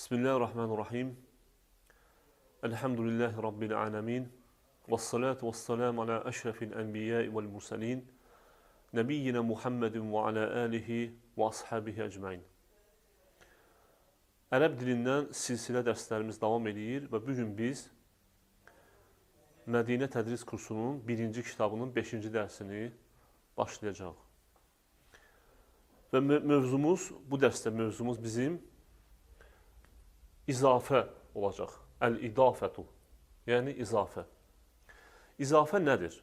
Bismillahirrahmanirrahim. Elhamdülillahi Rabbil alemin. Vessalatu vesselamu ala eşrefil enbiyai vel mursalin. Nebiyyina Muhammedin ve ala alihi ve ashabihi ecmain. Ərəb dilindən silsilə dərslərimiz davam edir və bugün biz Mədinə Tədris kursunun 1-ci kitabının 5-ci dərsini başlayacağıq. Və mövzumuz, bu dərsdə mövzumuz bizim izafə olacaq. Əl-idafətu, yəni izafə. İzafə nədir?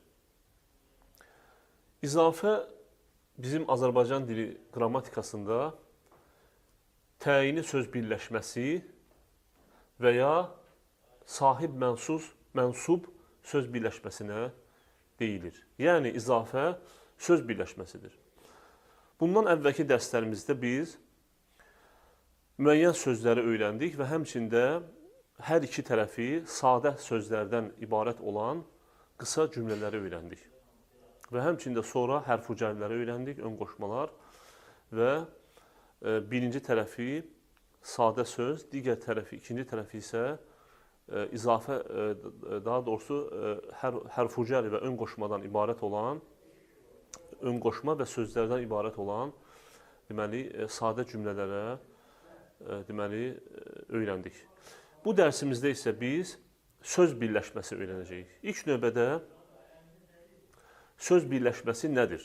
İzafə bizim Azərbaycan dili qrammatikasında təyini söz birləşməsi və ya sahib mənsub söz birləşməsinə deyilir. Yəni izafə söz birləşməsidir. Bundan əvvəlki dərslərimizdə biz müəyyən sözləri öyrəndik və həmçində hər iki tərəfi sadə sözlərdən ibarət olan qısa cümlələri öyrəndik. Və həmçində sonra hərf-cərləri öyrəndik, ön qoşmalar və birinci tərəfi sadə söz, digər tərəfi, ikinci tərəfi isə izafə, daha doğrusu hərf-cər və ön qoşmadan ibarət olan, ön qoşma və sözlərdən ibarət olan deməli, sadə cümlələrə öyrəndik. Bu dərsimizdə isə biz söz birləşməsi öyrənəcəyik. İlk növbədə söz birləşməsi nədir?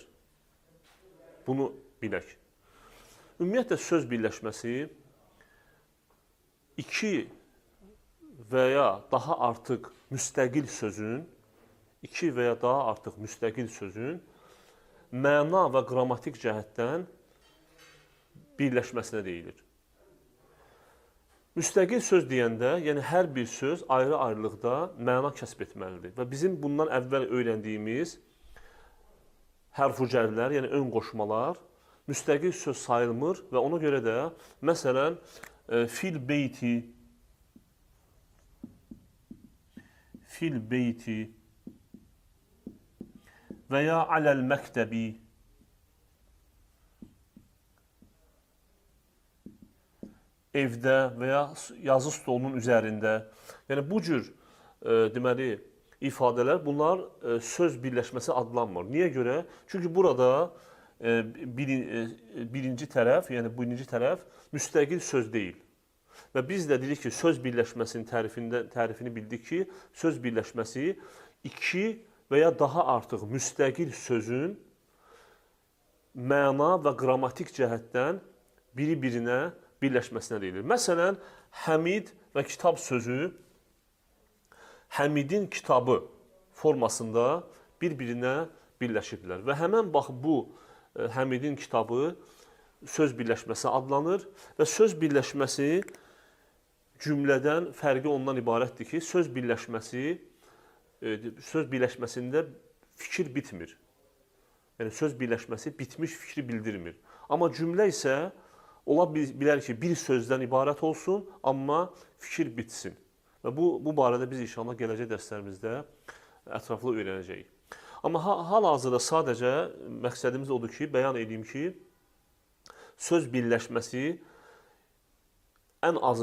Bunu bilək. Ümumiyyətlə söz birləşməsi iki və ya daha artıq müstəqil sözün, məna və qrammatik cəhətdən birləşməsinə deyilir. Müstəqil söz deyəndə, yəni hər bir söz ayrı-ayrılıqda məna kəsb etməlidir. Və bizim bundan əvvəl öyrəndiyimiz hərf-cərlər, yəni ön qoşmalar müstəqil söz sayılmır və ona görə də məsələn fil beyti və ya aləl məktəbi evdə və ya yazı stolunun üzərində. Yəni bu cür deməli ifadələr, bunlar söz birləşməsi adlanmır. Niyə görə? Çünki burada birinci tərəf, yəni birinci tərəf müstəqil söz deyil. Və biz də dedik ki, söz birləşməsinin tərifini bildik ki, söz birləşməsi iki və ya daha artıq müstəqil sözün məna və qrammatik cəhətdən biri-birinə birləşməsinə deyilir. Məsələn, Həmid və kitab sözü Həmidin kitabı formasında bir-birinə birləşiblər. Və həmən bax bu Həmidin kitabı söz birləşməsi adlanır və söz birləşməsi cümlədən fərqi ondan ibarətdir ki, söz birləşməsində fikir bitmir. Yəni söz birləşməsi bitmiş fikri bildirmir. Amma cümlə isə ola bilər ki, bir sözdən ibarət olsun, amma fikir bitsin. Və bu barədə biz inşallah gələcək dərslərimizdə ətraflı öyrənəcəyik. Amma hal-hazırda sadəcə məqsədimiz odur ki, bəyan edeyim ki, söz birləşməsi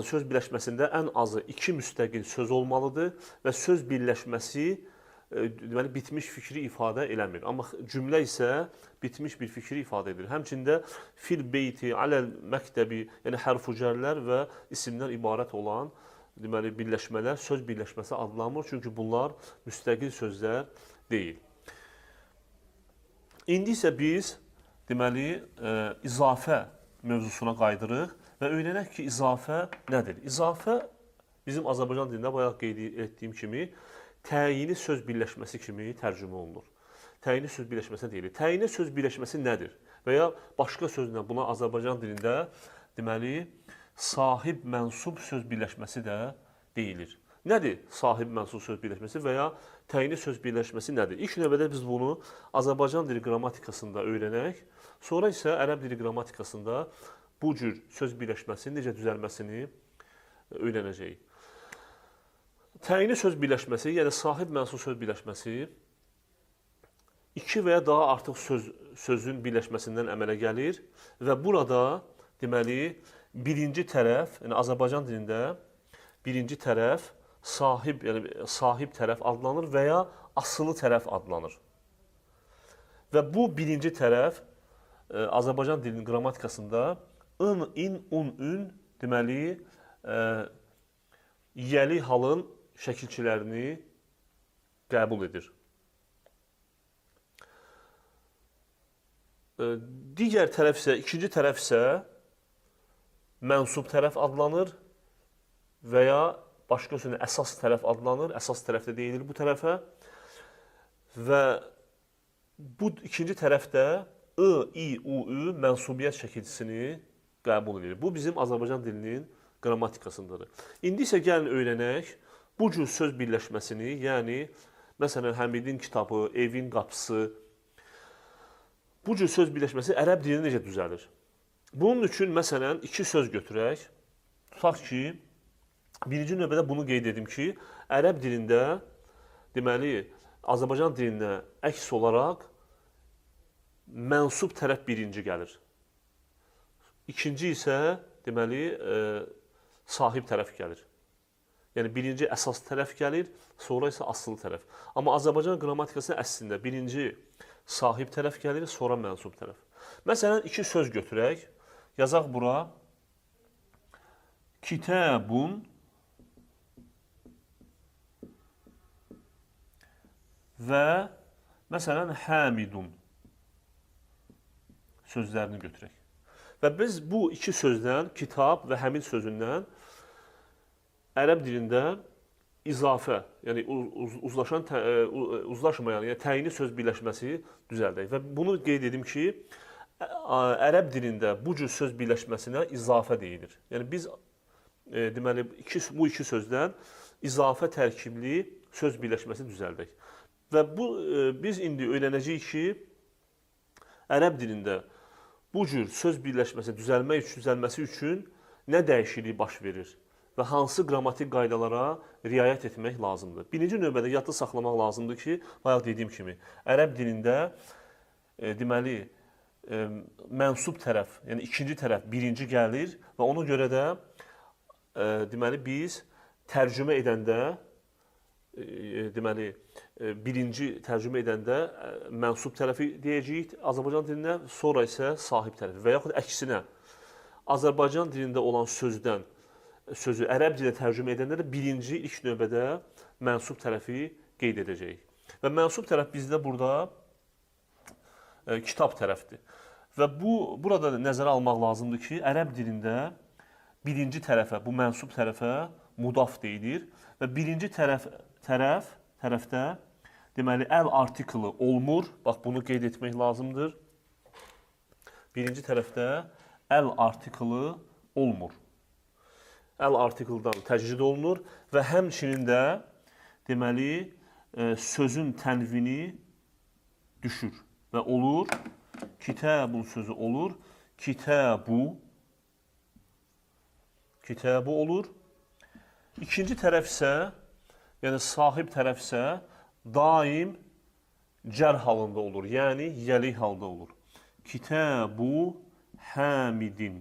söz birləşməsində ən azı iki müstəqil söz olmalıdır və söz birləşməsi deməli bitmiş fikri ifadə eləmir. Amma cümlə isə bitmiş bir fikri ifadə edir. Həmçində fil beyti, aləl məktəbi, yəni hərf-cərlər və isimdən ibarət olan deməli birləşmələr söz birləşməsi adlanmır, çünki bunlar müstəqil sözlər deyil. İndi isə biz deməli izafə mövzusuna qaydırıq və öyrənək ki, izafə nədir? İzafə bizim Azərbaycan dilində bayaq qeyd etdiyim kimi təyini söz birləşməsi kimi tərcümə olunur. Təyini söz birləşməsi deyilir. Təyini söz birləşməsi nədir? Və ya başqa sözlə buna Azərbaycan dilində deməli sahib mənsub söz birləşməsi də deyilir. Nədir sahib mənsub söz birləşməsi və ya təyini söz birləşməsi nədir? İlk növbədə biz bunu Azərbaycan dili qrammatikasında öyrənək, sonra isə ərəb dili qrammatikasında bu cür söz birləşməsinin necə düzəlməsini öyrənəcəyik. Təyini söz birləşməsi, yəni sahib mənsub söz birləşməsi iki və ya daha artıq sözün birləşməsindən əmələ gəlir və burada deməli birinci tərəf, yəni Azərbaycan dilində birinci tərəf sahib, yəni sahib tərəf adlanır və ya asılı tərəf adlanır. Və bu birinci tərəf Azərbaycan dilinin qrammatikasında ın, in, un, ün deməli yiyəli halın şəkilçilərini qəbul edir. Digər tərəf isə, ikinci tərəf isə mənsub tərəf adlanır və ya başqa sözlə əsas tərəf adlanır. Əsas tərəf də deyilir bu tərəfə. Və bu ikinci tərəfdə I, I, U, Ü mənsubiyyət şəkilçisini qəbul edir. Bu bizim Azərbaycan dilinin qrammatikasındadır. İndi isə gəlin öyrənək bu cür söz birləşməsini, yəni məsələn Həmidin kitabı, evin qapısı, bu cür söz birləşməsi ərəb dilində necə düzəlir? Bunun üçün məsələn iki söz götürək. Tutaq ki, birinci növbədə bunu qeyd edim ki, ərəb dilində deməli Azərbaycan dilində əks olaraq mənsub tərəf birinci gəlir. İkinci isə deməli sahib tərəf gəlir. Yəni birinci əsas tərəf gəlir, sonra isə asılı tərəf. Amma Azərbaycan qrammatikasında əslində birinci sahib tərəf gəlir, sonra mənsub tərəf. Məsələn, iki söz götürək. Yazaq bura. Kitabun və məsələn, Həmidun sözlərini götürək. Və biz bu iki sözdən, kitab və həmid sözündən ərəb dilində izafə, yəni uzlaşmayan, yəni təyini söz birləşməsi düzəldək. Və bunu qeyd edim ki, ərəb dilində bu cür söz birləşməsinə izafə deyilir. Yəni biz deməli bu iki sözdən izafə tərkibli söz birləşməsi düzəldək. Və biz indi öyrənəcəyik ki, ərəb dilində bu cür söz birləşməsi düzəlməsi üçün nə dəyişiklik baş verir və hansı qrammatik qaydalara riayət etmək lazımdır. Birinci növbədə yadda saxlamaq lazımdır ki, bayaq dediyim kimi, ərəb dilində deməli mənsub tərəf, yəni ikinci tərəf birinci gəlir və ona görə də deməli biz tərcümə edəndə deməli birinci tərcümə edəndə mənsub tərəfi deyəcəyik Azərbaycan dilində, sonra isə sahib tərəfi və yaxud əksinə Azərbaycan dilində olan sözü ərəb dilinə tərcümə edəndə də birinci ilk növbədə mənsub tərəfi qeyd edəcəyik. Və mənsub tərəf bizdə burada kitab tərəfdir. Və burada nəzərə almaq lazımdır ki, ərəb dilində birinci tərəfə, bu mənsub tərəfə mudaf deyilir və birinci tərəfdə deməli əl artiklı olmur. Bax, bunu qeyd etmək lazımdır. Birinci tərəfdə əl artiklı olmur. Əl artikldan təcrid olunur və həmçinin də deməli sözün tənvini düşür və olur. Kitabun sözü olur. Kitabu olur. İkinci tərəf isə, yəni sahib tərəf isə daim cər halında olur, yəni yiyəlik halda olur. Kitabu Həmidin.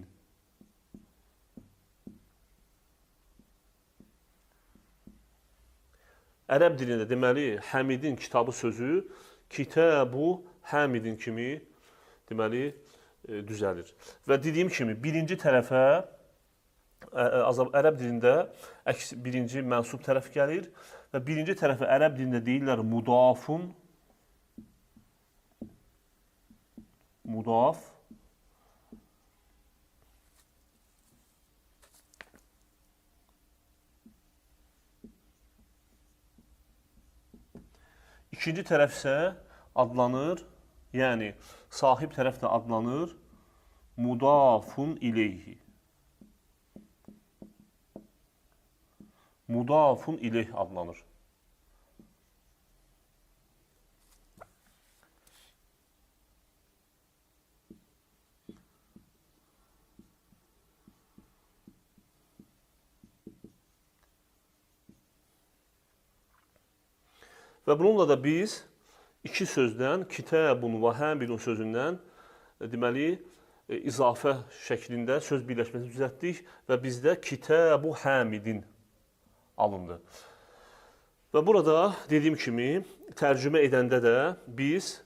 Ərəb dilində deməli Həmidin kitabı sözü Kitabu Həmidin kimi deməli düzəlir. Və dediyim kimi birinci tərəfə ərəb dilində birinci mənsub tərəf gəlir və birinci tərəfə ərəb dilində deyirlər mudafun, mudaf. İkinci tərəf isə adlanır, yəni sahib tərəf də adlanır mudafun ileyhi. Mudafun ileyh adlanır. Və bununla da biz iki sözdən, kitabun və həmidun sözündən deməli izafə şəklində söz birləşməsini düzəltdik və bizdə Kitabu Hamidin alındı. Və burada dediyim kimi tərcümə edəndə də biz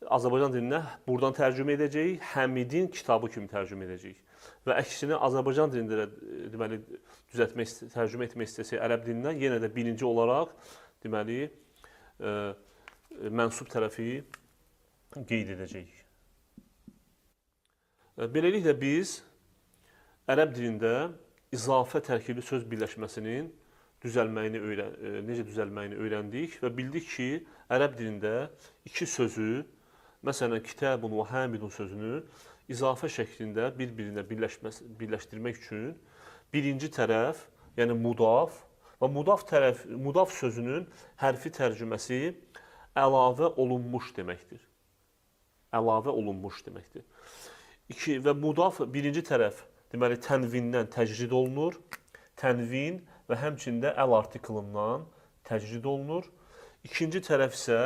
Azərbaycan dilinə buradan tərcümə edəcəyik, Həmidin kitabı kimi tərcümə edəcəyik. Və əksinə Azərbaycan dilində deməli düzəltmək, tərcümə etmək istəsək ərəb dilindən yenə də birinci olaraq deməli mənsub tərəfi qeyd edəcəyik. Beləliklə biz ərəb dilində izafə tərkibli söz birləşməsinin necə düzəlməyini öyrəndik və bildik ki, ərəb dilində iki sözü, məsələn, kitabun və hamidun sözünü izafə şəklində bir-birinə birləşdirmək üçün birinci tərəf, yəni mudaf və mudaf sözünün hərfi tərcüməsi əlavə olunmuş deməkdir. Əlavə olunmuş deməkdir. Və mudaf birinci tərəf deməli tənvindən təcrid olunur. Tənvin və həmçində əl artiklından təcrid olunur. İkinci tərəf isə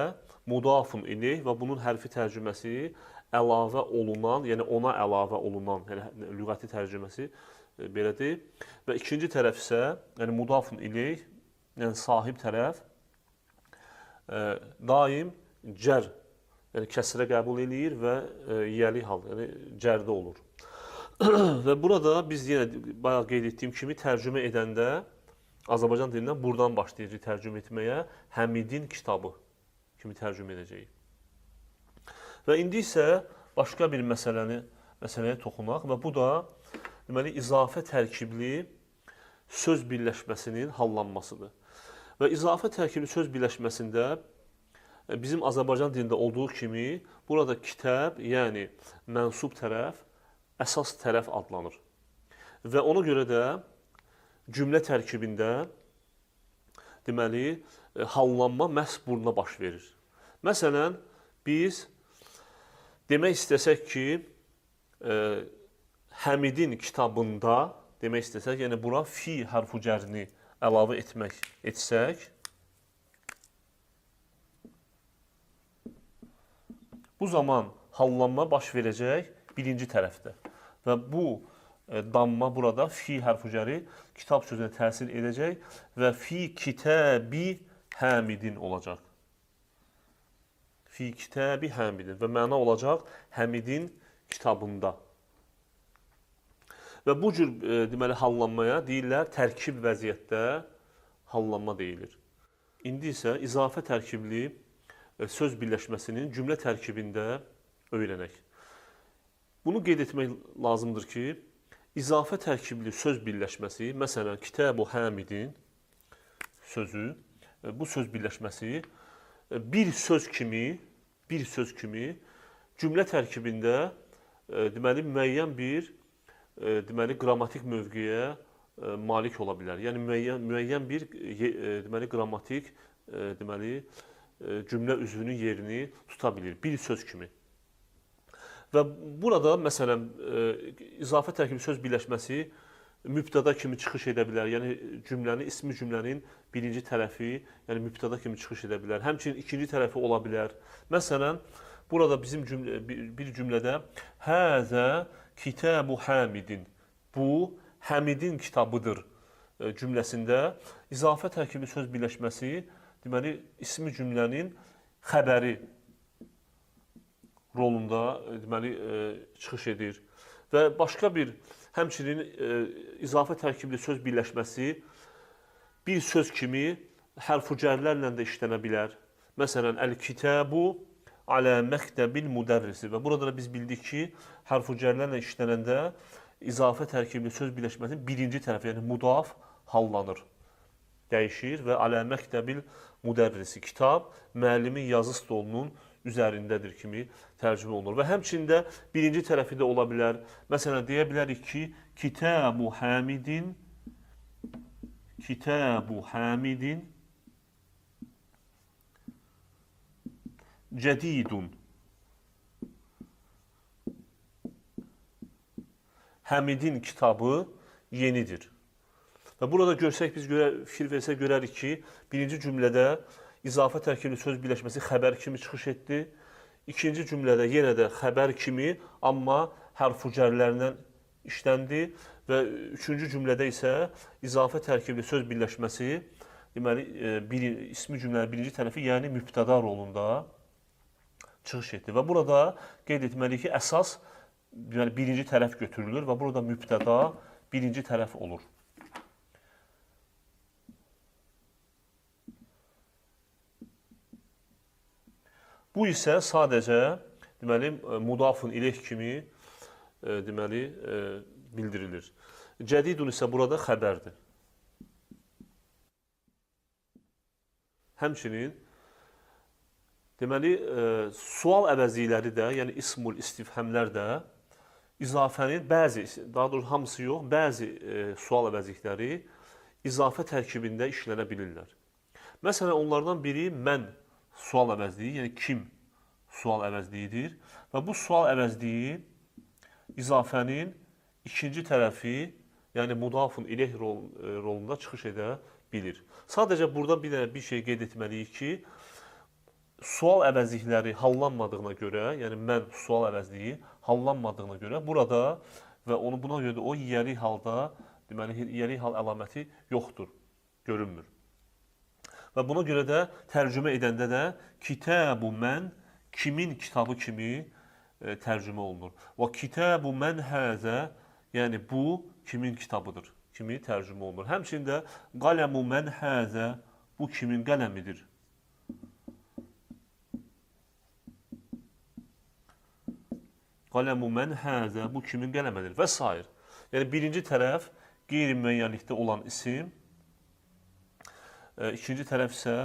mudafun ileyh və bunun hərfi tərcüməsi əlavə olunan, yəni ona əlavə olunan, yəni lüğəti tərcüməsi belədir. Və ikinci tərəf isə, yəni mudafun ileyh, yəni sahib tərəf daim cər, yəni kəsrə qəbul eləyir və yiyəli hal, yəni cərdə olur. Və burada biz yenə bayaq qeyd etdiyim kimi tərcümə edəndə Azərbaycan dilindən buradan başlayacağıq tərcümə etməyə, Həmidin kitabı kimi tərcümə edəcəyik. Və indi isə başqa bir məsələyə toxunaq və bu da deməli izafə tərkibli söz birləşməsinin hallanmasıdır. Və izafə tərkibli söz birləşməsində bizim Azərbaycan dilində olduğu kimi burada kitab, yəni mənsub tərəf, əsas tərəf adlanır. Və ona görə də cümlə tərkibində deməli hallanma məhz buruna baş verir. Məsələn, biz demək istəsək ki, Həmidin kitabında demək istəsək, yəni bura fi hərfu cərini əlavə etsək, bu zaman hallanma baş verəcək birinci tərəfdə. Və bu damma burada fi hərfu cəri kitab sözünə təsir edəcək və fi kitabi Həmidin olacaq. Fi kitabi Həmidin və məna olacaq Həmidin kitabında. Və bu cür deməli hallanmaya deyirlər tərkib vəziyyətdə hallanma deyilir. İndi isə izafə tərkibli söz birləşməsinin cümlə tərkibində öyrənək. Bunu qeyd etmək lazımdır ki, izafə tərkibli söz birləşməsi, məsələn, Kitabu Həmidin sözü, bu söz birləşməsi bir söz kimi cümlə tərkibində deməli müəyyən bir deməli qrammatik mövqeyə malik ola bilər. Yəni müəyyən bir deməli qrammatik deməli cümlə üzvünün yerini tuta bilir bir söz kimi. Və burada məsələn izafə tərkibli söz birləşməsi mübtəda kimi çıxış edə bilər. Yəni ismi cümlənin birinci tərəfi, yəni mübtəda kimi çıxış edə bilər. Həmçinin ikinci tərəfi ola bilər. Məsələn, burada bizim bir cümlədə Həzə Kitabu Həmidin, bu Həmidin kitabıdır cümləsində izafə tərkibli söz birləşməsi deməli ismi cümlənin xəbəri rolunda deməli çıxış edir. Və başqa bir həmçinin izafə tərkibli söz birləşməsi bir söz kimi hərf-cərlərlə də işlənə bilər. Məsələn, əl-kitabu alə məktəbil müdərrisi və burada da biz bildik ki, hərf-cərlərlə işlənəndə izafə tərkibli söz birləşməsinin birinci tərəfi, yəni mudaf hallanır, dəyişir və alə məktəbil müdərrisi, kitab müəllimin yazı stolunun üzərindədir kimi tərcümə olunur. Və həmçində birinci tərəfi də ola bilər. Məsələn, deyə bilərik ki, Kitabu Həmidin cədidun. Həmidin kitabı yenidir. Və burada görsək, biz fikir versək görərik ki, birinci cümlədə izafə tərkibli söz birləşməsi xəbər kimi çıxış etdi. İkinci cümlədə yenə də xəbər kimi, amma hərf cərlərindən işləndi və üçüncü cümlədə isə izafə tərkibli söz birləşməsi, deməli, ismi cümlənin birinci tərəfi, yəni mübtəda rolunda çıxış etdi. Və burada qeyd etməliyik ki, əsas deməli, birinci tərəf götürülür və burada mübtəda birinci tərəf olur. Bu isə sadəcə deməli, mudafun ileyh kimi deməli, bildirilir. Cədidun isə burada xəbərdir. Həmçinin deməli, sual əvəzlikləri də, yəni ismul istifhəmlər də izafənin bəzi, daha doğrusu hamısı yox, bəzi sual əvəzlikləri izafə tərkibində işlənə bilirlər. Məsələn, onlardan biri mən sual əvəzliyi, yəni kim sual əvəzliyidir və bu sual əvəzliyi izafənin ikinci tərəfi, yəni mudafun ileyh rolunda çıxış edə bilir. Sadəcə burada bir şey qeyd etməliyik ki, sual əvəzlikləri hallanmadığına görə, yəni mən sual əvəzliyi hallanmadığına görə burada və buna görə də o yiyəlik halda, deməli, yiyəlik hal əlaməti yoxdur, görünmür. Və buna görə də tərcümə edəndə də kitəbu mən, kimin kitabı kimi tərcümə olunur. Və kitəbu mən həzə, yəni bu kimin kitabıdır kimi tərcümə olunur. Həmçində qaləmu mən həzə, bu kimin qələmidir. Qaləmu mən həzə, bu kimin qələmidir və s. Yəni birinci tərəf qeyri-müəyyənlikdə olan isim, ikinci tərəf isə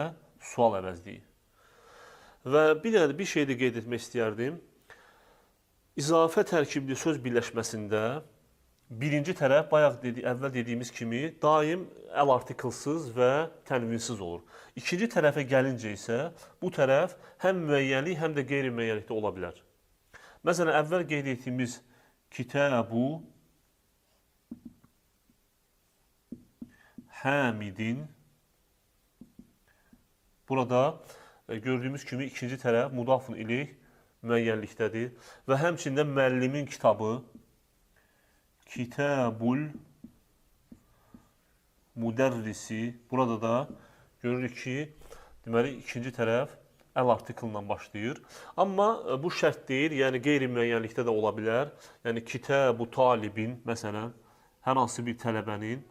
sual əvəzliyi. Və bir şey də qeyd etmək istəyərdim. İzafə tərkibli söz birləşməsində birinci tərəf, bayaq əvvəl dediyimiz kimi, daim əl artiklsız və tənvinsiz olur. İkinci tərəfə gəlincə isə bu tərəf həm müəyyənlik, həm də qeyri-müəyyənlikdə ola bilər. Məsələn, əvvəl qeyd etdiyimiz kitəbu həmidin, burada gördüyümüz kimi ikinci tərəf mudafun ileyh müəyyənlikdədir və həmçində müəllimin kitabı Kitəbul Müdərrisi, burada da görürük ki, deməli ikinci tərəf əl artiklından başlayır. Amma bu şərt deyil, yəni qeyri-müəyyənlikdə də ola bilər. Yəni kitəbu talibin, məsələn, hər hansı bir tələbənin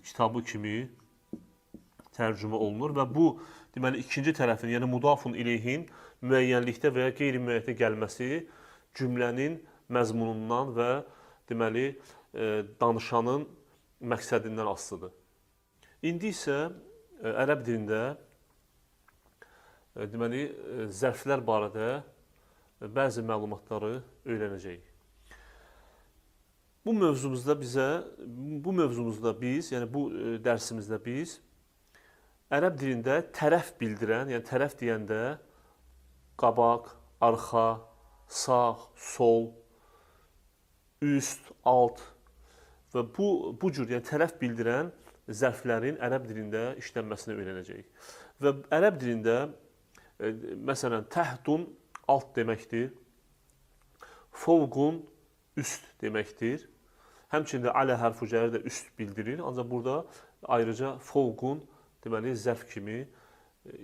kitabı kimi tərcümə olunur və bu deməli ikinci tərəfin, yəni mudafun ileyhin müəyyənlikdə və ya qeyri-müəyyənlikdə gəlməsi cümlənin məzmunundan və deməli danışanın məqsədindən asılıdır. İndi isə ərəb dilində deməli zərflər barədə bəzi məlumatları öyrənəcəyik. Bu mövzumuzda biz, yəni bu dərsimizdə biz ərəb dilində tərəf bildirən, yəni tərəf deyəndə qabaq, arxa, sağ, sol, üst, alt və bu cür yəni tərəf bildirən zərflərin ərəb dilində işlənməsini öyrənəcəyik. Və ərəb dilində məsələn təhdun alt deməkdir, fovqun üst deməkdir. Həmçində alə hərf cəri də üst bildirir, ancaq burada ayrıca fovqun deməli zərf kimi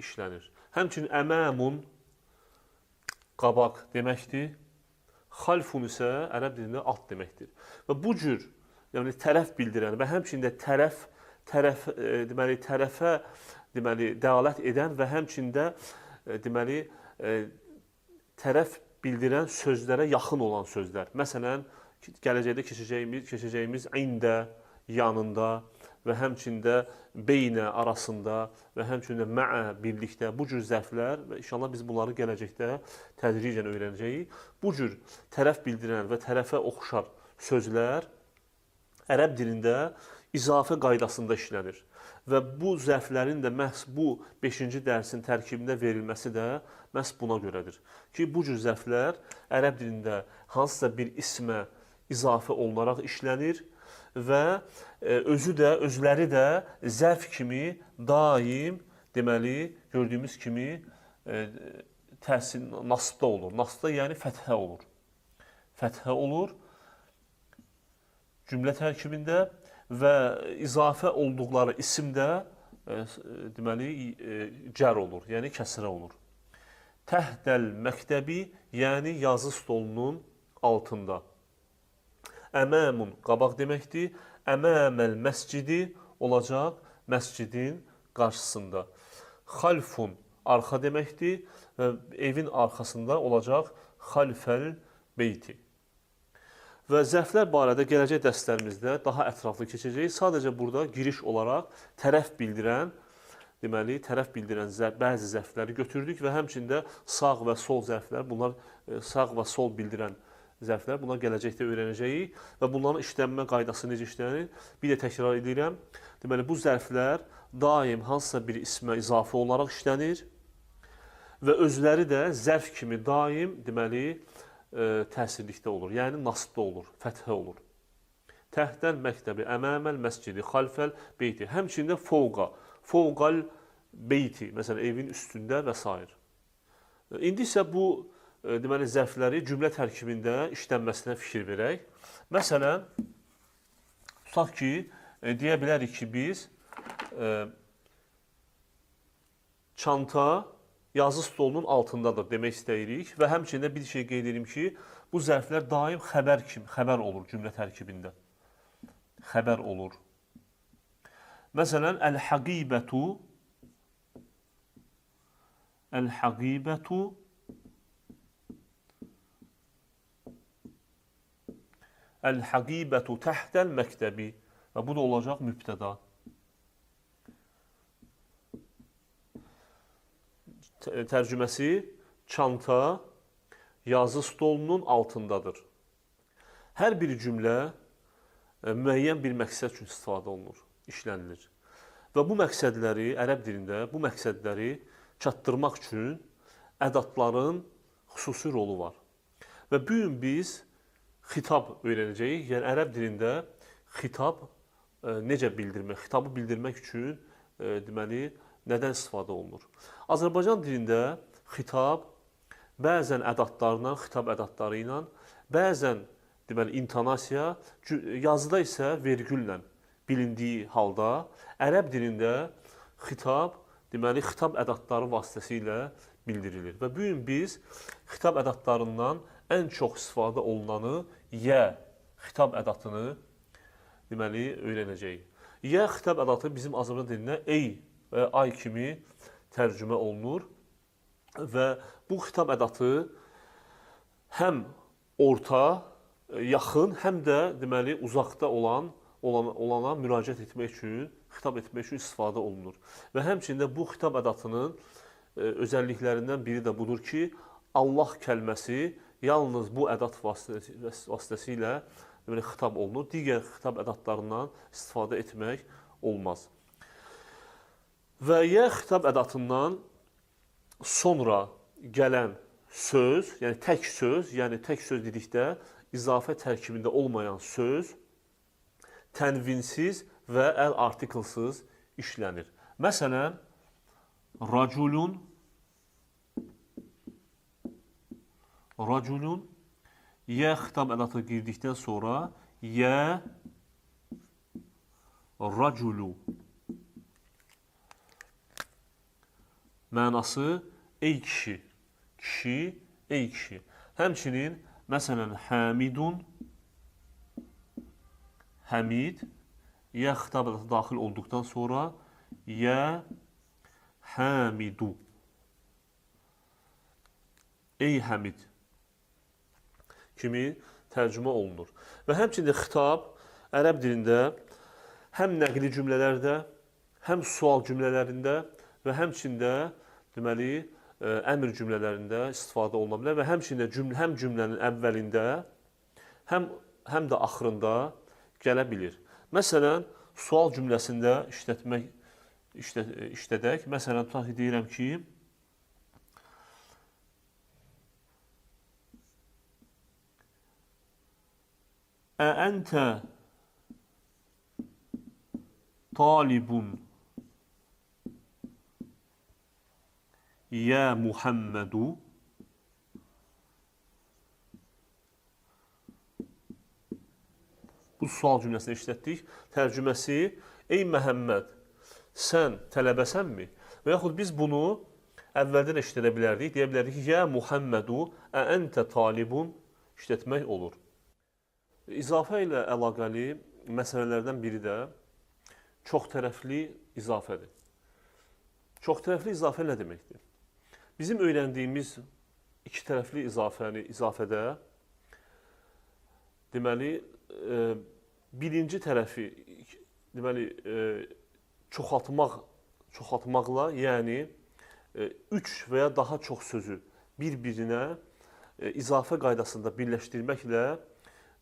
işlənir. Həmçinin əməmun qabaq deməkdir. Xalfun isə ərəb dilində alt deməkdir. Və bu cür yəni tərəf bildirən və həmçində tərəfə deməli dəlalət edən və həmçində deməli tərəf bildirən sözlərə yaxın olan sözlər. Məsələn, gələcəkdə keçəcəyimiz ində, yanında və həmçində beynə arasında və həmçində məə birlikdə bu cür zərflər və inşallah biz bunları gələcəkdə tədricən öyrənəcəyik. Bu cür tərəf bildirən və tərəfə oxşar sözlər ərəb dilində izafə qaydasında işlənir. Və bu zərflərin də məhz bu 5-ci dərsin tərkibində verilməsi də məhz buna görədir. Ki, bu cür zərflər ərəb dilində hansısa bir ismə izafə olunaraq işlənir və özləri də zərf kimi daim deməli gördüyümüz kimi nasbda olur. Nasbda yəni fəthə olur. fəthə olur cümlə tərkibində və izafə olduqları isimdə deməli cər olur, yəni kəsrə olur. Təhdəl məktəbi, yəni yazı stolunun altında. Əməmun qabaq deməkdir. Əməməl məscidi olacaq məscidin qarşısında. Xalfun arxa deməkdir və evin arxasında olacaq xalfəl beyti. Və zərflər barədə gələcək dərslərimizdə daha ətraflı keçəcəyik. Sadəcə burada giriş olaraq tərəf bildirən, deməli, tərəf bildirən bəzi zərfləri götürdük və həmçində sağ və sol zərflər, bunlar sağ və sol bildirən zərflər, bunlar gələcəkdə öyrənəcəyik və bunların işlənmə qaydası necə işlənir? Bir də təkrar edirəm. Deməli, bu zərflər daim hansısa bir ismə izafə olaraq işlənir və özləri də zərf kimi daim, deməli, təsirlikdə olur, yəni nasbda olur, fəthə olur. Təhdəl məktəbi, əməməl məscidi, xalfəl beyti, həmçində fovqa, fovqal beyti, məsələn, evin üstündə və s. İndi isə bu, deməli, zərfləri cümlə tərkibində işlənməsinə fikir verək. Məsələn, tutaq ki, deyə bilərik ki, biz çanta yazı stolunun altındadır demək istəyirik və həmçində bir şey qeyd edim ki, bu zərflər daim xəbər olur cümlə tərkibində. Xəbər olur. Məsələn, əl-həqibətu əl-həqibətu təhdəl məktəbi və bu da olacaq mübtəda. Tərcüməsi çanta yazı stolunun altındadır. Hər bir cümlə müəyyən bir məqsəd üçün istifadə olunur, işlənilir. Və bu məqsədləri, ərəb dilində bu məqsədləri çatdırmaq üçün ədatların xüsusi rolu var. Və bu gün biz xitab öyrənəcəyik. Yəni, ərəb dilində xitab necə bildirmək, xitabı bildirmək üçün deməli, nədən istifadə olunur? Azərbaycan dilində xitab bəzən ədatlarla, xitab ədatları ilə, bəzən deməli, intonasiya, yazıda isə vergüllə bilindiyi halda, ərəb dilində xitab, deməli, xitab ədatları vasitəsilə bildirilir. Və bu gün biz xitab ədatlarından ən çox istifadə olunanı xitab ədatını deməli, öyrənəcəyik. Xitab ədatı bizim Azərbaycan dilində və ay kimi tərcümə olunur və bu xitab ədatı həm orta, yaxın, həm də deməli uzaqda olana müraciət etmək üçün, xitab etmək üçün istifadə olunur. Və həmçində bu xitab ədatının özəlliklərindən biri də budur ki, Allah kəlməsi yalnız bu ədat vasitəsilə deməli, xitab olunur. Digər xitab ədatlarından istifadə etmək olmaz. Və xitab ədatından sonra gələn söz, yəni tək söz dedikdə izafə tərkibində olmayan söz tənvinsiz və əl artiklsız işlənir. Məsələn, raculun xitab ədatı girdikdən sonra raculu mənası ey kişi, ey kişi. Həmçinin, məsələn, həmidun, həmid, xitab ədatı daxil olduqdan sonra həmidu, ey həmid kimi tərcümə olunur. Və həmçində xitab ərəb dilində həm nəqli cümlələrdə, həm sual cümlələrində və həmçində deməli, əmr cümlələrində istifadə oluna bilər və həmçində həm cümlənin əvvəlində, həm də axırında gələ bilir. Məsələn, sual cümləsində işlədək. Məsələn, tutaq ki, deyirəm ki, əntə talibun ya Muhammedu Bu sual cümləsini işlətdik. Tərcüməsi, ey Məhəmməd, sən tələbəsənmi? Və yaxud biz bunu əvvəldən işlədə bilərdik. Deyə bilərdik ki, ya Muhammedu, əntə talibun işlətmək olur. İzafə ilə əlaqəli məsələlərdən biri də çox tərəfli izafədir. Çox tərəfli izafə nə deməkdir? Bizim öyrəndiyimiz iki tərəfli izafədə deməli, birinci tərəfi deməli, çoxaltmaqla, yəni üç və ya daha çox sözü bir-birinə izafə qaydasında birləşdirməklə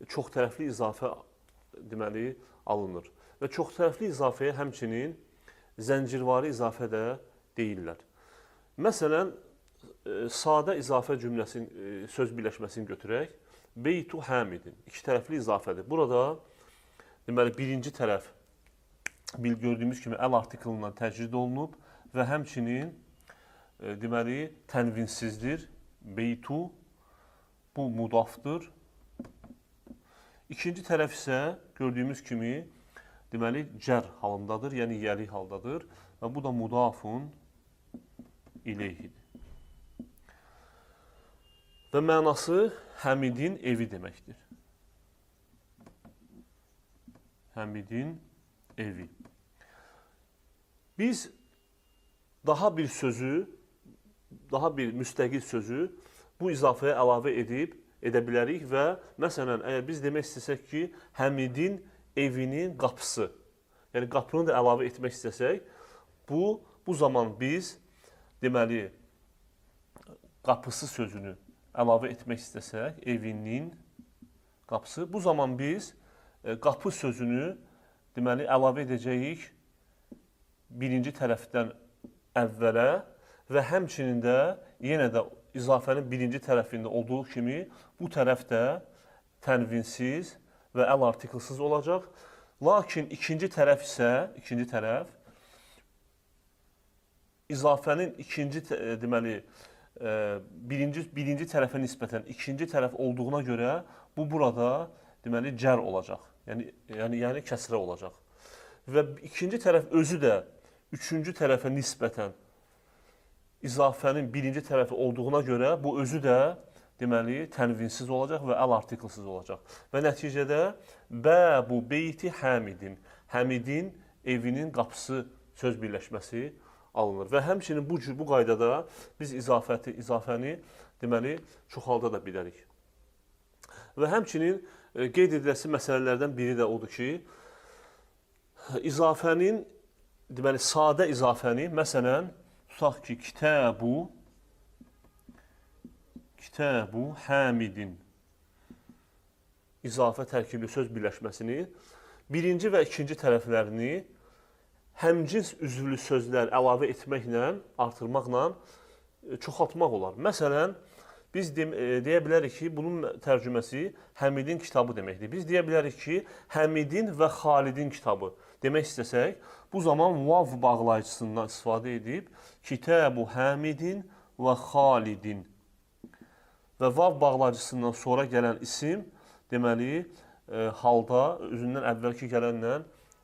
çox tərəfli izafə deməli, alınır. Və çox tərəfli izafəyə həmçinin zəncirvari izafə də deyirlər. Məsələn, sadə izafə cümləsinin söz birləşməsini götürək. Beytu Həmidin. İki tərəfli izafədir. Burada deməli, birinci tərəf gördüyümüz kimi əl artiklından təcrid olunub və həmçinin deməli, tənvinsizdir. Beytu bu mudafdır. İkinci tərəf isə gördüyümüz kimi deməli, cər halındadır, yəni yəli haldadır və bu da mudafun ileyhidir. Və mənası Həmidin evi deməkdir. Həmidin evi. Biz daha bir sözü, daha bir müstəqil sözü bu izafəyə əlavə edə bilərik və məsələn, əgər biz demək istəsək ki, Həmidin evinin qapısı, yəni qapını da əlavə etmək istəsək, bu zaman biz deməli, qapısı sözünü əlavə etmək istəsək, evinin qapısı, bu zaman biz qapı sözünü deməli, əlavə edəcəyik birinci tərəfdən əvvələ və həmçinin də yenə də izafənin birinci tərəfində olduğu kimi bu tərəf də tənvinsiz və əl artiklsız olacaq. Lakin ikinci tərəf isə, izafənin deməli, birinci tərəfə nisbətən ikinci tərəf olduğuna görə bu burada deməli, cər olacaq. Yəni kəsrə olacaq. Və ikinci tərəf özü də üçüncü tərəfə nisbətən izafənin birinci tərəfi olduğuna görə bu özü də deməli, tənvinsiz olacaq və əl artiklsız olacaq. Və nəticədə bəbu beyti Həmidin, Həmidin evinin qapısı söz birləşməsi alınır. Və həmçinin bu qaydada biz izafəni deməli, çoxalda da bilərik. Və həmçinin qeyd ediləsi məsələlərdən biri də odur ki, izafənin, deməli, sadə izafəni, məsələn, tutaq ki, Kitəbu Həmidin izafə tərkibli söz birləşməsini birinci və ikinci tərəflərini həmcins üzvlü sözlər əlavə etməklə, artırmaqla çoxaltmaq olar. Məsələn, biz deyə bilərik ki, bunun tərcüməsi Həmidin kitabı deməkdir. Biz deyə bilərik ki, Həmidin və Xalidin kitabı demək istəsək, bu zaman vav bağlayıcısından istifadə edib Kitəbu Həmidin və Xalidin və vav bağlayıcısından sonra gələn isim deməli, halda özündən əvvəlki gələnlə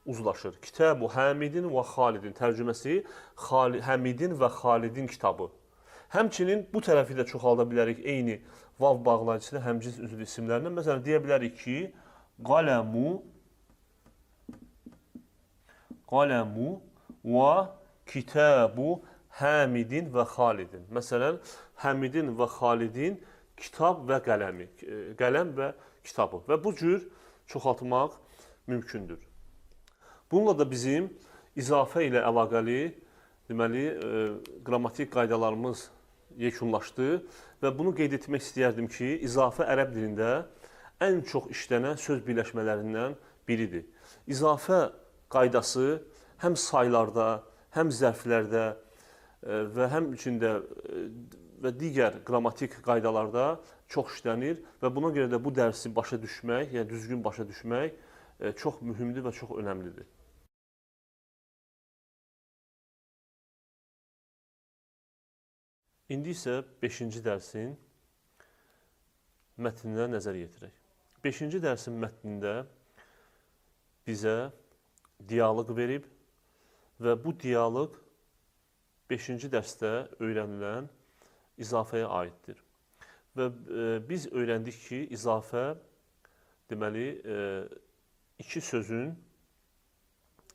uzlaşır. Kitəbu Həmidin və Xalidin tərcüməsi Həmidin və Xalidin kitabı. Həmçinin bu tərəfi də çoxalda bilərik eyni vav bağlayıcısı həmcins üzvlü isimlərindən. Məsələn, deyə bilərik ki, Qaləmu və Kitəbu Həmidin və Xalidin. Məsələn, Həmidin və Xalidin kitab və qələmi, qələm və kitabı. Və bu cür çoxaltmaq mümkündür. Bununla da bizim izafə ilə əlaqəli deməli, qrammatik qaydalarımız yekunlaşdı və bunu qeyd etmək istəyərdim ki, izafə ərəb dilində ən çox işlənən söz birləşmələrindən biridir. İzafə qaydası həm saylarda, həm zərflərdə və həm içində və digər qrammatik qaydalarda çox işlənir və buna görə də bu dərsi başa düşmək, yəni düzgün başa düşmək çox mühümdür və çox önəmlidir. İndi isə 5-ci dərsin mətninə nəzər yetirək. 5-ci dərsin mətnində bizə dialoq verib və bu dialoq 5-ci dərsdə öyrənilən izafəyə aiddir. Və biz öyrəndik ki, izafə deməli iki sözün,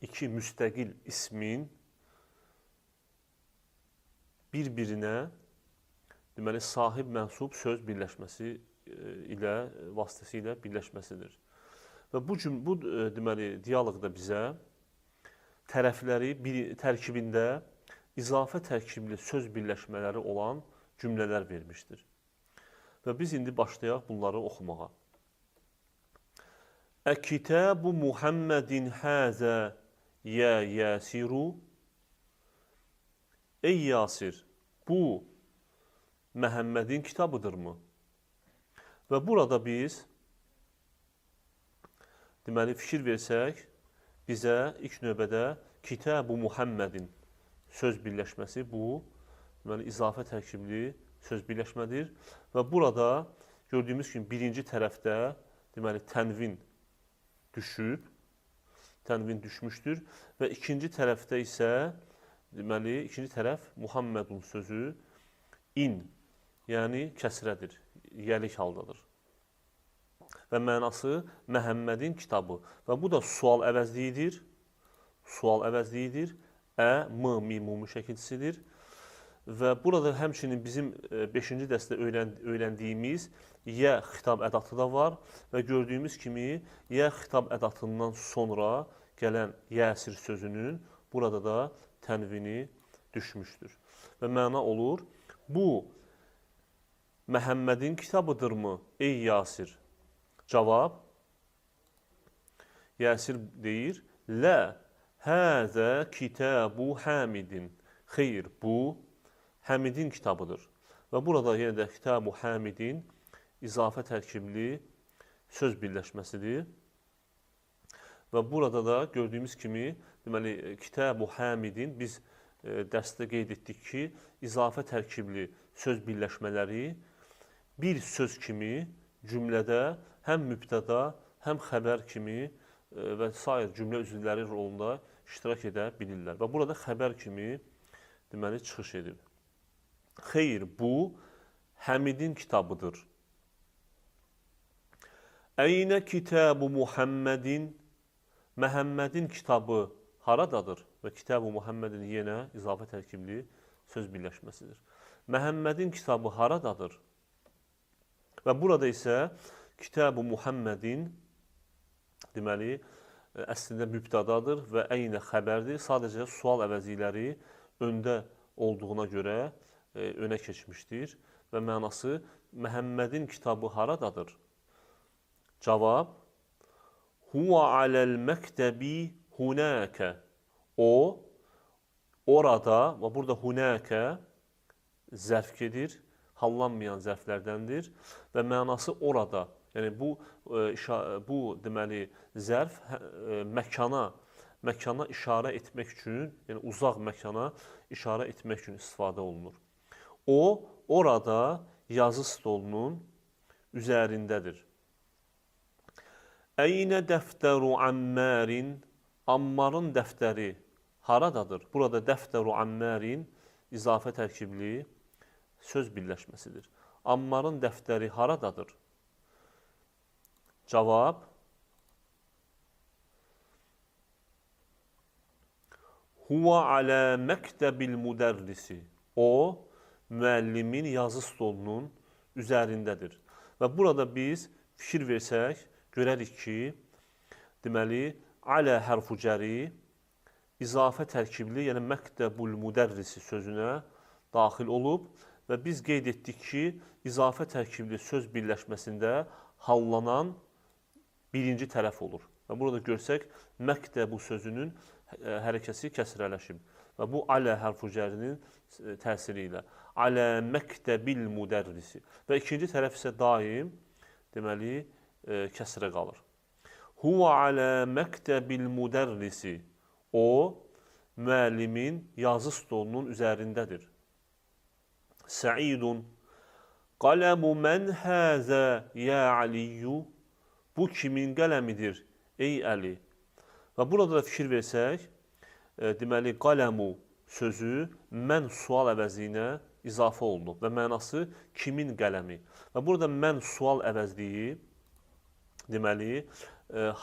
iki müstəqil ismin bir-birinə deməli sahib mənsub söz birləşməsi ilə vasitəsilə birləşməsidir. Və bu deməli dialoqda bizə tərəfləri tərkibində izafə tərkibli söz birləşmələri olan cümlələr vermişdir. Və biz indi başlayaq bunları oxumağa. Əkitəbu Muhammedin həzə yə yəsiru. Ey Yasir, bu Məhəmmədin kitabıdırmı? Və burada biz deməli fikir versək, bizə ilk növbədə Kitəbu Muhammedin söz birləşməsi bu deməli izafə tərkibli söz birləşmədir və burada gördüyümüz kimi birinci tərəfdə deməli tənvin düşmüşdür və ikinci tərəfdə isə deməli ikinci tərəf Muhammedun sözü in, yəni kəsrədir, yəlik haldadır. Və mənası Məhəmmədin kitabı. Və bu da sual əvəzliyidir. Sual əvəzliyidir. Mimumi şəkilçisidir. Və burada həmçinin bizim 5-ci dərsdə öyrəndiyimiz yə xitab ədatı da var. Və gördüyümüz kimi yə xitab ədatından sonra gələn yəsir sözünün burada da tənvini düşmüşdür. Və məna olur, bu Məhəmmədin kitabıdırmı, ey Yasir? Cavab, Yəsir deyir, lə, həzə kitəbu Həmidin. Xeyr, bu Həmidin kitabıdır. Və burada yenə də Kitabu Həmidin izafə tərkibli söz birləşməsidir. Və burada da gördüyümüz kimi, deməli, Kitabu Həmidin biz dərsdə qeyd etdik ki, izafə tərkibli söz birləşmələri bir söz kimi cümlədə həm mübtəda, həm xəbər kimi və sair cümlə üzvləri rolunda iştirak edə bilirlər. Və burada xəbər kimi deməli çıxış edib. Xeyr, bu Həmidin kitabıdır. Əynə kitəbu Muhammedin, Məhəmmədin kitabı haradadır? Və kitəbu Muhammedin yenə izafə tərkibli söz birləşməsidir. Məhəmmədin kitabı haradadır? Və burada isə kitəbu Muhammedin deməli əslində mübtədadır və əynə xəbərdir. Sadəcə sual əvəziləri öndə olduğuna görə önə keçmişdir və mənası Məhəmmədin kitabı haradadır? Cavab, huvə aləl məktəbi hunəkə. O, orada və burada hunəkə zərf gedir, hallanmayan zərflərdəndir və mənası orada. Yəni bu deməli zərf məkana işarə etmək üçün, yəni uzaq məkana işarə etmək üçün istifadə olunur. O, orada yazı stolunun üzərindədir. Əynə dəftəru Ammərin, Ammarın dəftəri haradadır? Burada dəftəru Ammərin izafə tərkibli söz birləşməsidir. Ammarın dəftəri haradadır? Cavab, huvə alə məktəbil müdərrisi. O, müəllimin yazı stolunun üzərindədir. Və burada biz fikir versək, görərik ki, deməli, alə hərfu cəri izafə tərkibli, yəni məktəbul müdərrisi sözünə daxil olub və biz qeyd etdik ki, izafə tərkibli söz birləşməsində hallanan birinci tərəf olur. Və burada görsək, məktəbu sözünün hərəkəsi kəsrələşib. Və bu alə hərfu cərinin təsiri ilə. Alə məktəbil müdərrisi. Və ikinci tərəf isə daim, deməli, kəsrə qalır. Huvə alə məktəbil müdərrisi. O, müəllimin yazı stolunun üzərindədir. Səidun. Qələmu mən həzə yə Aliyyü. Bu kimin qələmidir, ey Əli? Və burada da fikir versək, deməli, qaləmu sözü mən sual əvəzliyinə izafə olunub və mənası kimin qələmi. Və burada mən sual əvəzliyi, deməli,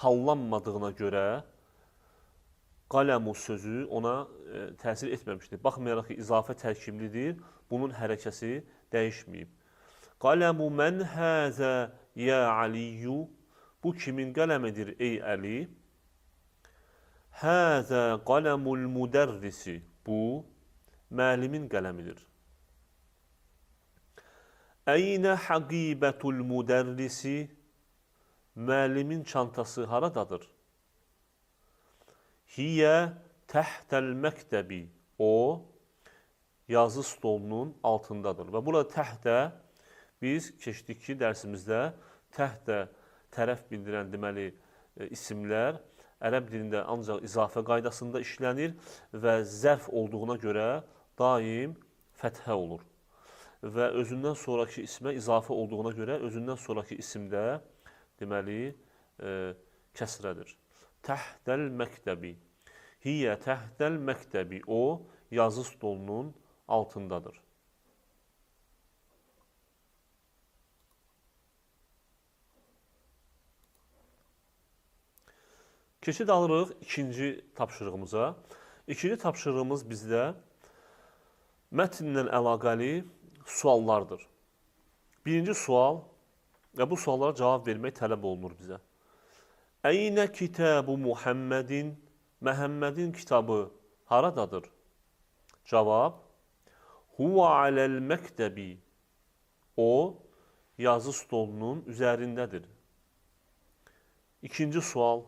hallanmadığına görə qaləmu sözü ona təsir etməmişdir. Baxmayaraq ki, izafə tərkiblidir, bunun hərəkəsi dəyişməyib. Qaləmu mən həzə yə Aliyyu, bu kimin qələmidir ey Əli? Həzə qaləmul müdərrisi, bu müəllimin qələmidir. Əynə haqibətul müdərrisi, müəllimin çantası haradadır? Hiyə təhtəl məktəbi, o yazı stolunun altındadır. Və burada təhtə biz keçdik ki, dərsimizdə təhtə tərəf bildirən deməli isimlər ərəb dilində ancaq izafə qaydasında işlənir və zərf olduğuna görə daim fəthə olur. Və özündən sonraki ismə izafə olduğuna görə özündən sonraki isimdə deməli kəsrədir. Təhtəl məktəbi. Hiyə təhtəl məktəbi. O yazı stolunun altındadır. Keçid alırıq ikinci tapşırığımıza. İkinci tapşırığımız bizdə mətnlə əlaqəli suallardır. Birinci sual və bu suallara cavab vermək tələb olunur bizə. Əynə kitəbu Muhammedin, Məhəmmədin kitabı haradadır? Cavab, huvə aləl məktəbi, o yazı stolunun üzərindədir. İkinci sual,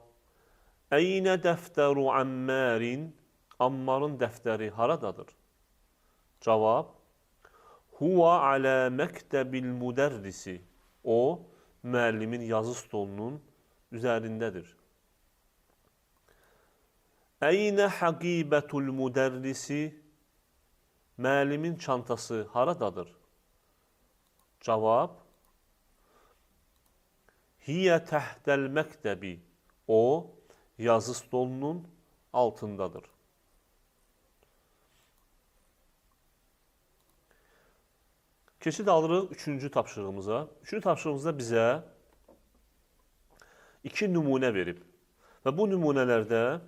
əynə dəftəru Ammərin, Ammarın dəftəri haradadır? Cavab, huvə alə məktəbil müdərrisi, o müəllimin yazı stolunun üzərindədir. Əynə haqibətul müdərrisi, müəllimin çantası haradadır? Cavab, hiyə təhtəl məktəbi, o yazı stolunun altındadır. Keçid alırıq üçüncü tapşırığımıza. Üçüncü tapşırığımızda bizə iki nümunə verib. Və bu nümunələrdə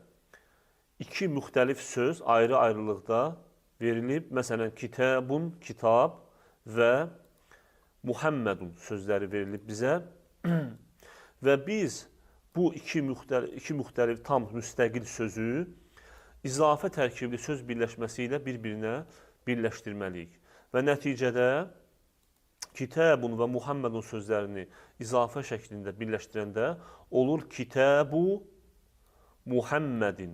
iki müxtəlif söz ayrı-ayrılıqda verilib. Məsələn, kitabun, kitab və Muhammedun sözləri verilib bizə. Və biz bu iki müxtəlif tam müstəqil sözü izafə tərkibli söz birləşməsi ilə bir-birinə birləşdirməliyik. Və nəticədə kitabun və Muhammedun sözlərini izafə şəklində birləşdirəndə olur kitabu Muhammedin,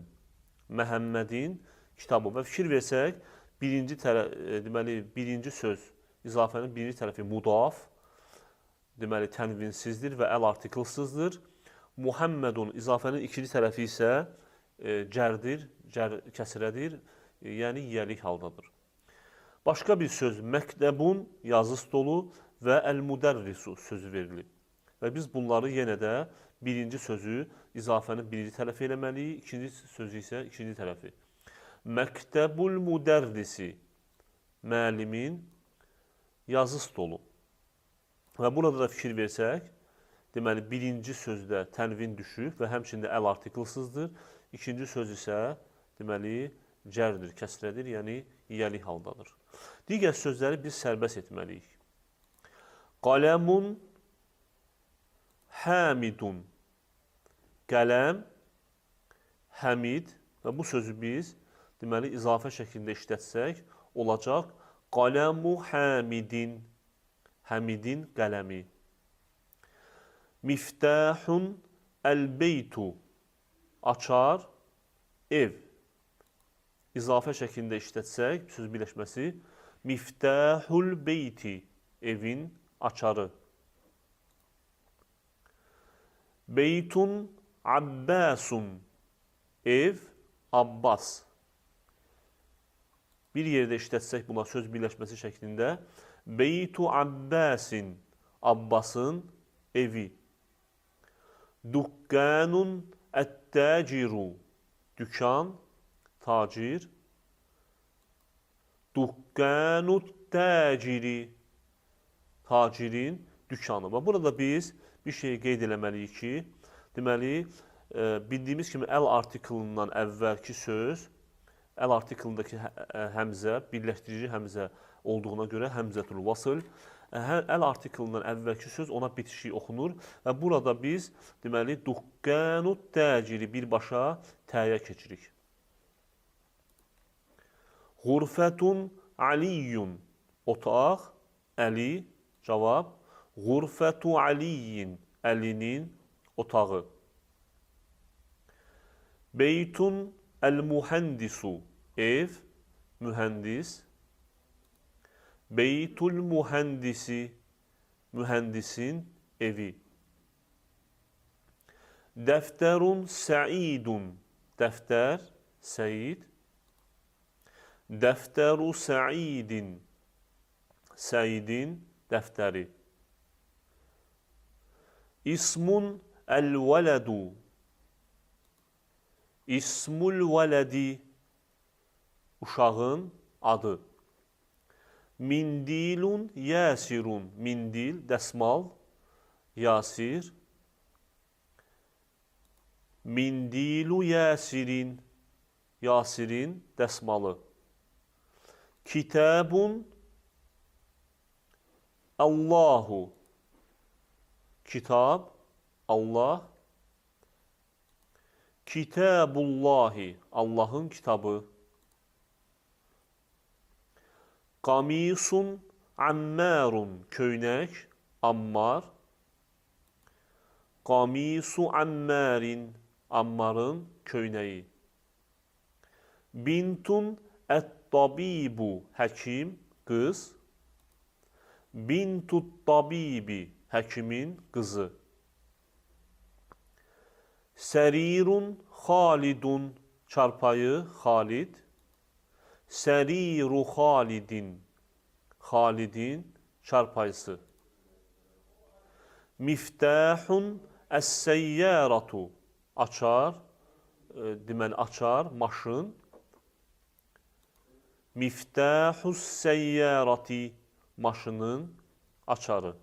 Məhəmmədin kitabı. Və fikir versək, birinci söz, izafənin birinci tərəfi mudaf, deməli tənvinsizdir və əl artiklsızdır. Muhammedun izafənin ikinci tərəfi isə cərdir, kəsrədir, yəni yiyəlik haldadır. Başqa bir söz, məktəbun, yazı stolu və əl-müdərrisu sözü verilib. Və biz bunları yenə də birinci sözü izafənin birinci tərəfi eləməliyik, ikinci sözü isə ikinci tərəfi. Məktəbul müdərrisi, müəllimin yazı stolu. Və burada da fikir versək, deməli birinci sözdə tənvin düşüb və həmçində əl artiklsızdır. İkinci söz isə deməli cərdir, kəsrədir, yəni yiyəlik haldadır. Digər sözləri biz sərbəst etməliyik. Qaləmun həmidun. Qələm, həmid və bu sözü biz deməli izafə şəklində işlətsək olacaq qaləmu həmidin. Həmidin qələmi. Miftahun əl-beytu. Açar, ev. İzafə şəklində işlətsək, söz birləşməsi, miftahul beyti, evin açarı. Beytun Abbasun, ev Abbas. Bir yerdə işlətsək buna söz birləşməsi şəklində, Beytu Abbasin, Abbasın evi. Dükkanun Ət-təciru, dükan, tacir. Dükkanut-təciri, tacirin dükanı. Və burada biz bir şey qeyd eləməliyik ki, deməli, bildiyimiz kimi əl artiklından əvvəlki söz, əl artiklındakı həmzə, birləşdirici həmzə olduğuna görə həmzətül vasıl, əl artiklından əvvəlki söz ona bitişik oxunur və burada biz deməli dükkanut-təciri birbaşa təyə keçirik. Ğurfətun aliyyun, otaq, Əli, cavab. Ğurfətu aliyyin, Əlinin otağı. Beytun əl-mühəndisu, ev, mühəndis. Beytul mühəndisi, mühəndisin evi. Dəftərun səidun, dəftər, Səid. Dəftəru Səidin, Səidin dəftəri. İsmun əl-vələdu, İsmul vələdi, uşağın adı. Mindilun yəsirun, mindil, dəsmal, Yasir. Mindilu yəsirin, Yasirin dəsmalı. Kitabun Allahu, kitab, Allah. Kitabullahi, Allahın kitabı. Qamisun ammarun, köynək, Ammar. Qamisu ammarin, Ammarın köynəyi. Bintun ət-tabibu, həkim, qız. Bintut-tabibi, həkimin qızı. Sərirun xalidun, çarpayı, Xalid. Səriru xalidin, Xalidin çarpayısı. Miftahun əs-səyyaratu, açar, deməli açar, maşın. Miftahus-səyyarati, maşının açarı.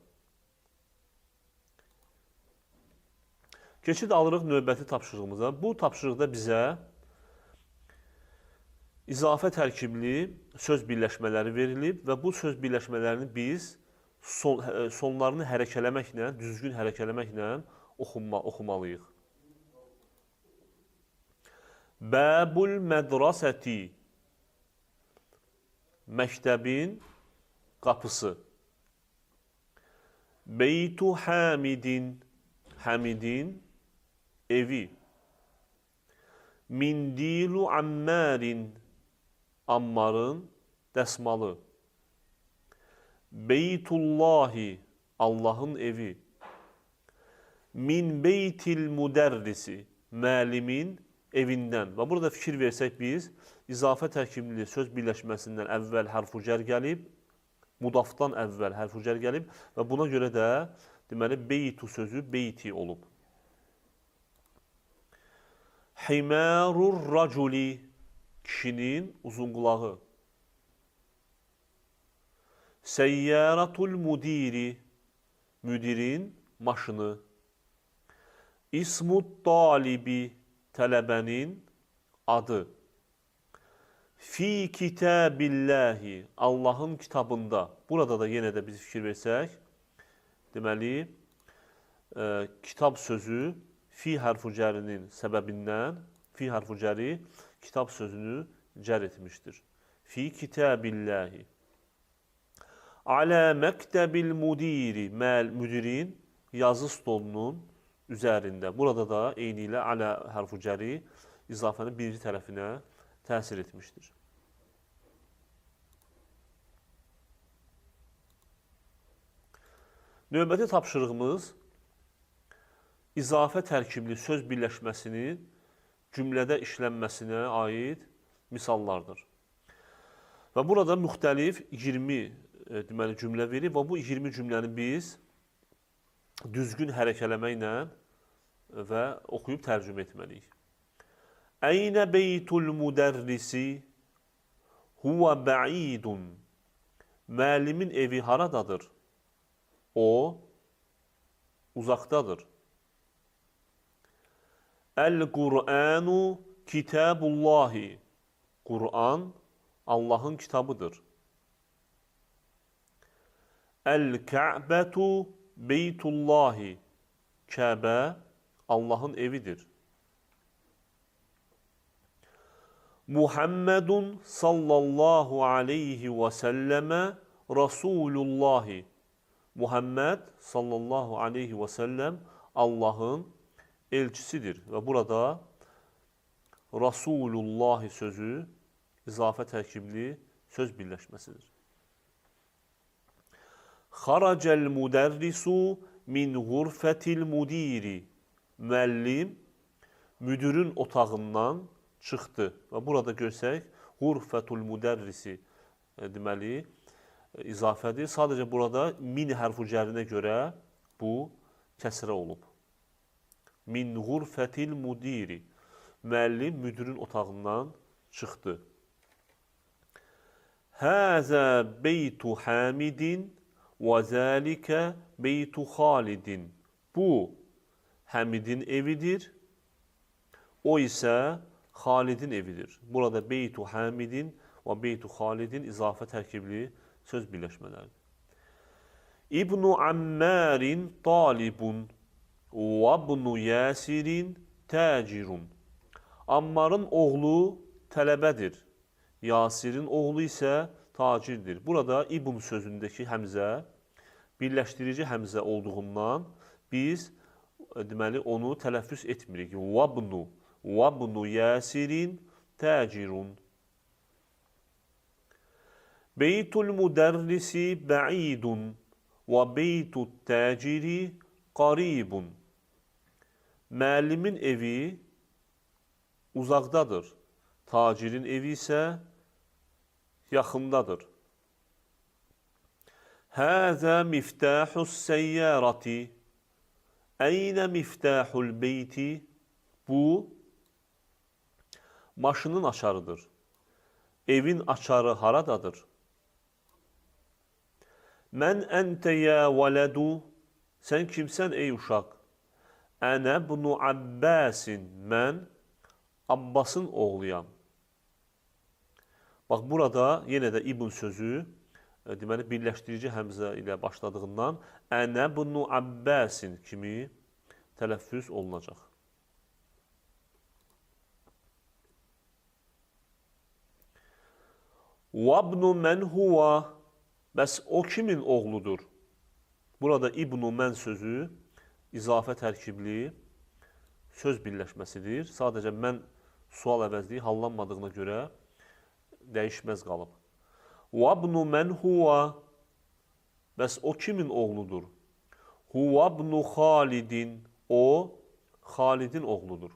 Keçid alırıq növbəti tapşırığımıza. Bu tapşırıqda bizə izafə tərkibli söz birləşmələri verilib və bu söz birləşmələrini biz sonlarını hərəkələməklə, düzgün hərəkələməklə oxumalıyıq. Bəbul mədrasəti, məktəbin qapısı. Beytu Hamidin, Hamidin evi. Mindilu Ammarin, Ammarın dəsmalı. Beytullahi, Allahın evi. Min beytil müdərrisi, müəllimin evindən. Və burada fikir versək biz, izafə tərkibli söz birləşməsindən əvvəl hərf-ü-cər gəlib, mudafdan əvvəl hərf-ü-cər gəlib və buna görə də deməli beytu sözü beyti olub. Himarur raculi, kişinin uzun qulağı. Səyyaratul müdiri, müdirin maşını. İsmut talibi, tələbənin adı. Fi kitabillahi, Allahın kitabında. Burada da yenə də biz fikir versək, deməli, kitab sözü fi hərf-ü-cərinin səbəbindən, fi hərf-ü-cəri kitab sözünü cər etmişdir. Fi kitabillahi. Alə məktəbil müdiri, müdirin yazı stolunun üzərində. Burada da eyni ilə alə hərf-ü-cəri izafənin birinci tərəfinə təsir etmişdir. Növbəti tapşırığımız izafə tərkibli söz birləşməsinin cümlədə işlənməsinə aid misallardır. Və burada müxtəlif 20 deməli, cümlə verib və bu 20 cümləni biz düzgün hərəkələməklə və oxuyub tərcümə etməliyik. Əynə beytul müdərrisi huvə bəidun. Müəllimin evi haradadır? O, uzaqdadır. Əl-Qur'anu kitabullahi. Qur'an Allahın kitabıdır. Əl-Kə'bətu beytullahi. Kəbə Allahın evidir. Muhammedun sallallahu aleyhi və səlləmə Rasulullahi. Muhammed sallallahu aleyhi və səlləm Allahın elçisidir. Və burada Rasulullahi sözü izafə tərkibli söz birləşməsidir. Xaracəl müdərrisu min ğurfətil müdiri. Müəllim müdürün otağından çıxdı. Və burada görsək, ğurfətul müdərrisi deməli, izafədir. Sadəcə burada min hərf-u cərinə görə bu kəsrə olub. Min ğurfətil müdiri. Müəllim müdürün otağından çıxdı. Həzə beytu Hamidin və zəlikə beytu Xalidin. Bu, Həmidin evidir. O isə Xalidin evidir. Burada beytu Hamidin və beytu Xalidin izafə tərkibli söz birləşmələridir. İbnu Ammarin talibun və ibnu Yasirin təcirun. Ammarın oğlu tələbədir. Yasirin oğlu isə tacirdir. Burada İbn sözündəki həmzə birləşdirici həmzə olduğundan biz deməli onu tələffüz etmirik. Vabnu Yasirin təcirun. Beytul müdərrisi bəidun və beytut təciri qaribun. Müəllimin evi uzaqdadır. Tacirin evi isə yaxındadır. Həzə miftahus səyyarati. Əynə miftahul beyti. Bu, maşının açarıdır. Evin açarı haradadır? Mən əntə yə vələdu. Sən kimsən ey uşaq? Ənə bunu Abbasin. Mən Abbasın oğluyam. Bax, burada yenə də İbn sözü deməli, birləşdirici həmzə ilə başladığından Ənə bunu Abbasin kimi tələffüz olunacaq. Vabnu mən huva. Bəs o kimin oğludur? Burada İbnu mən sözü izafə tərkibli söz birləşməsidir. Sadəcə mən sual əvəzliyi hallanmadığına görə dəyişməz qalıb. Vabnu mən huva. Bəs o kimin oğludur? Huvabnu Xalidin. O, Xalidin oğludur.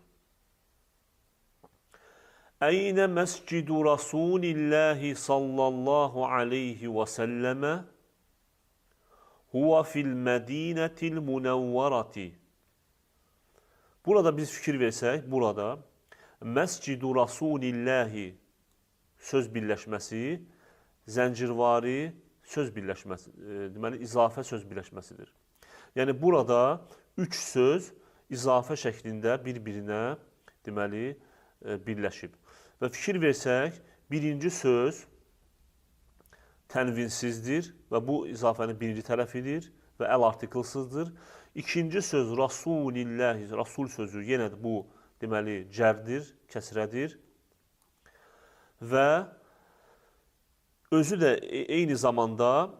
Əynə məscidu Rasulillahi sallallahu aleyhi və səlləmə huva fil mədinətil munəvvərati. Burada biz fikir versək, burada məscidu Rasulillahi söz birləşməsi, zəncirvari söz birləşməsi, deməli, izafə söz birləşməsidir. Yəni, burada üç söz izafə şəklində bir-birinə, deməli, birləşib. Və fikir versək, birinci söz tənvinsizdir və bu izafənin birinci tərəfidir və əl artiklsızdır. İkinci söz Rasulillahi, Rasul sözü yenə də bu, deməli, cərdir, kəsrədir və özü də eyni zamanda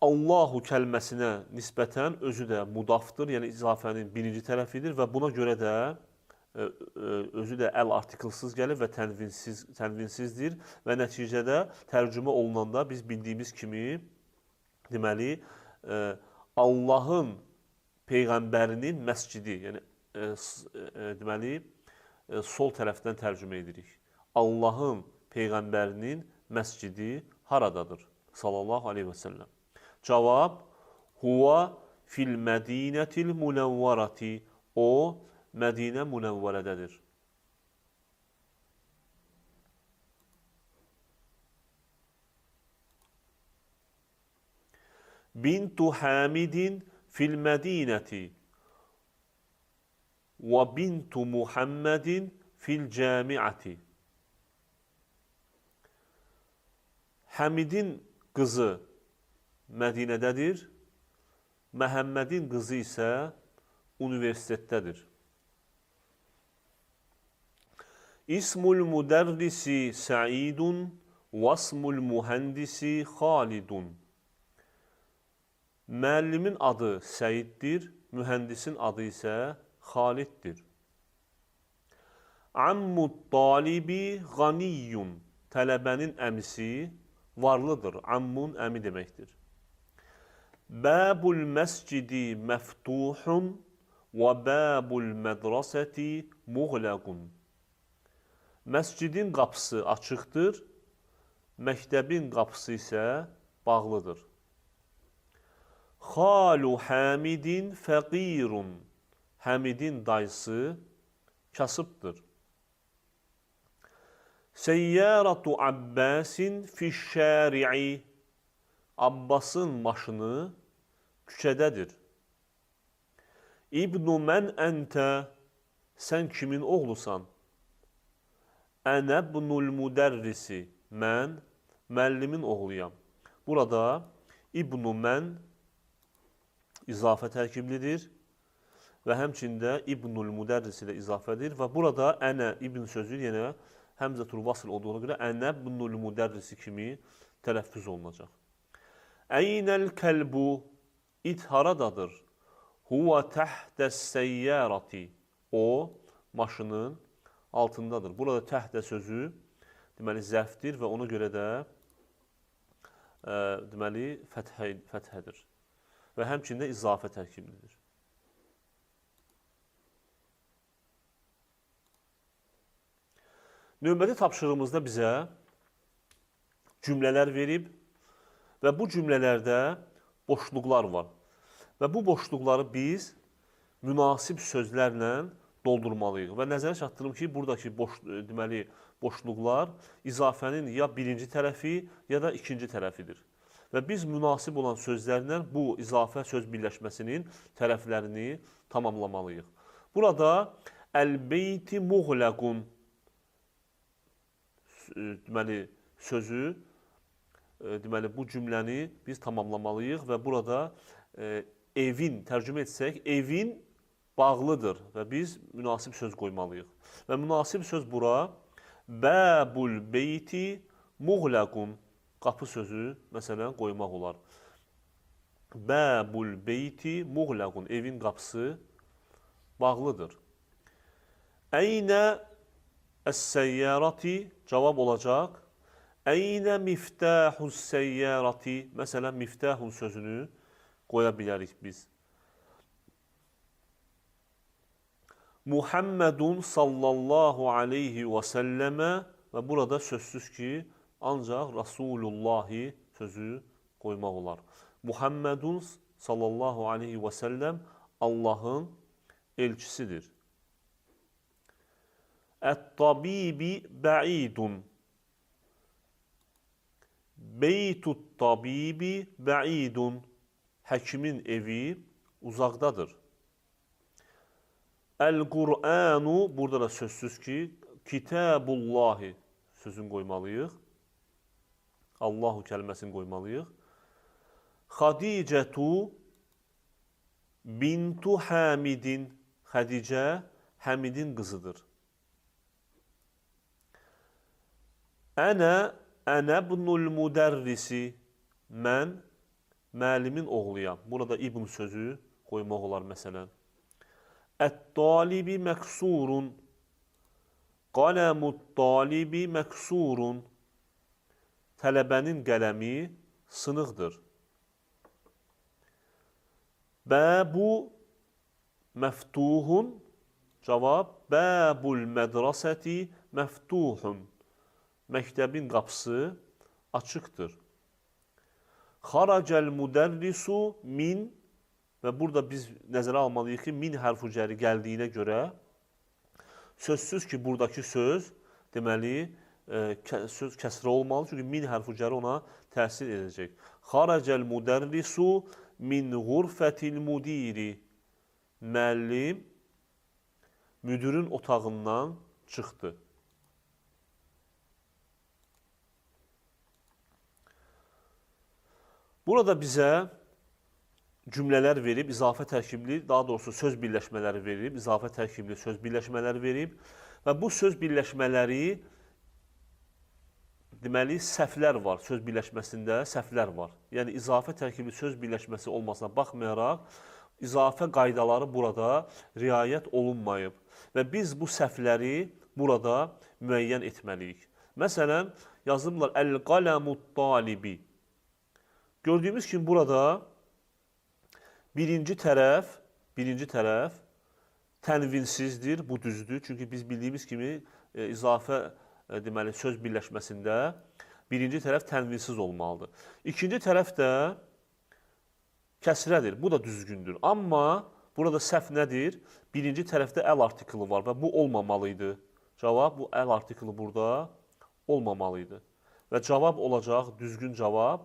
Allahu kəlməsinə nisbətən özü də mudafdır, yəni izafənin birinci tərəfidir və buna görə də özü də əl artiklsız gəlir və tənvinsizdir və nəticədə tərcümə olunanda biz bildiyimiz kimi deməli Allahın Peyğəmbərinin məscidi, yəni deməli sol tərəfdən tərcümə edirik. Allahın Peyğəmbərinin məscidi haradadır? Sallallahu aleyhi və səlləm. Cavab, huva fil mədinətil munəvvərati. O, Mədinə Munəvvərədədir. Bintu Hamidin fil Mədinəti və bintu Muhammedin fil camiati. Həmidin qızı Mədinədədir, Məhəmmədin qızı isə universitetdədir. İsmul müdərrisi Səidun və ismul mühəndisi Xalidun. Müəllimin adı Səiddir, mühəndisin adı isə Xaliddir. Ammut talibi ğaniyyun. Tələbənin əmisi varlıdır. Ammun əmi deməkdir. Bəbul məscidi məftuhun və bəbul mədrasəti muğləqun. Məscidin qapısı açıqdır, məktəbin qapısı isə bağlıdır. Xalu Hamidin fəqirun. Həmidin dayısı kasıbdır. Seyyaratu Abbasin fişşəri'i. Abbasın maşını küçədədir. İbnu mən əntə. Sən kimin oğlusan? Ənə ibnul müdərrisi. Mən müəllimin oğluyam. Burada İbnu mən izafə tərkiblidir və həmçində İbnul müdərrisi də izafədir və burada ənə İbn sözü yenə həmzətul vasl olduğuna görə ənə ibnul müdərrisi kimi tələffüz olunacaq. Əynəl kəlbu. İt haradadır? Huvə təhdəs səyyərati. O, maşının altındadır. Burada təhdə sözü deməli zəfdir və ona görə də deməli fəthədir. Və həmçində izafə tərkiblidir. Növbəti tapşırığımızda bizə cümlələr verib və bu cümlələrdə boşluqlar var. Və bu boşluqları biz münasib sözlərlə doldurmalıyıq. Və nəzərə çatdırım ki, buradakı boşluqlar izafənin ya birinci tərəfi, ya da ikinci tərəfidir. Və biz münasib olan sözlərlə bu izafə söz birləşməsinin tərəflərini tamamlamalıyıq. Burada əl-beyti muğləqun deməli sözü, deməli bu cümləni biz tamamlamalıyıq və burada evin tərcümə etsək, evin bağlıdır və biz münasib söz qoymalıyıq. Və münasib söz bura bəbul beyti muğləqun. Qapı sözü, məsələn, qoymaq olar. Bəbul beyti muğləqun. Evin qapısı bağlıdır. Əynə əs-səyyərati. Cavab olacaq. Əynə miftahus səyyərati. Məsələn, miftahun sözünü qoya bilərik biz. Muhammedun sallallahu aleyhi və səlləmə. Və burada sözsüz ki, ancaq Rasulullahi sözü qoymaq olar. Muhammedun sallallahu aleyhi və səlləm Allahın elçisidir. Ət-tabibi bəidun. Beytut tabibi bəidun. Həkimin evi uzaqdadır. Əl-Qur'anu, burada da sözsüz ki, Kitabullahi sözünü qoymalıyıq. Allahu kəlməsini qoymalıyıq. Xadicətu bintu Hamidin. Xədicə Həmidin qızıdır. Ənə ibnul müdərrisi. Mən müəllimin oğluyam. Burada ibn sözü qoymaq olar məsələn. Ət-talibi məksurun. Qaləmut talibi məksurun. Tələbənin qələmi sınıqdır. Bəbu məftuhun. Cavab, bəbul mədrasəti məftuhun. Məktəbin qapısı açıqdır. Xaracəl müdərrisu min. Və burada biz nəzərə almalıyıq ki, min hərf-ü cəri gəldiyinə görə Sözsüz ki, buradakı söz deməli söz kəsrə olmalı, çünki min hərfi cəri ona təsir edəcək. Xaracəl müdərrisu min ğurfətil müdiri. Müəllim müdürün otağından çıxdı. Burada bizə cümlələr verib, izafə tərkibli, daha doğrusu söz birləşmələri verib, izafə tərkibli söz birləşmələri verib və bu söz birləşmələri deməli səhvlər var, söz birləşməsində səhvlər var. Yəni izafə tərkibli söz birləşməsi olmasına baxmayaraq, izafə qaydaları burada riayət olunmayıb və biz bu səhvləri burada müəyyən etməliyik. Məsələn, yazıblar əl-qaləmut talibi. Gördüyümüz kimi burada birinci tərəf tənvinsizdir, bu düzdür. Çünki biz bildiyimiz kimi izafə deməli söz birləşməsində birinci tərəf tənvinsiz olmalıdır. İkinci tərəf də kəsrədir, bu da düzgündür. Amma burada səhv nədir? Birinci tərəfdə əl artiklı var və bu olmamalıydı. Cavab, bu əl artiklı burada olmamalıydı. Və cavab olacaq, düzgün cavab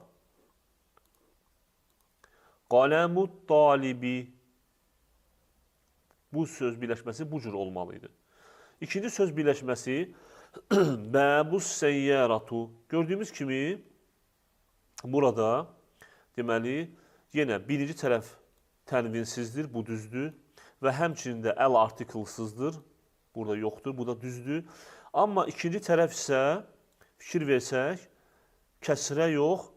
qaləmut talibi. Bu söz birləşməsi bu cür olmalıydı. İkinci söz birləşməsi bəbus səyyəratu. Gördüyümüz kimi burada deməli yenə birinci tərəf tənvinsizdir, bu düzdür və həmçinin də əl artiklsızdır. Burada yoxdur, bu da düzdür. Amma ikinci tərəf isə fikir versək kəsrə yox,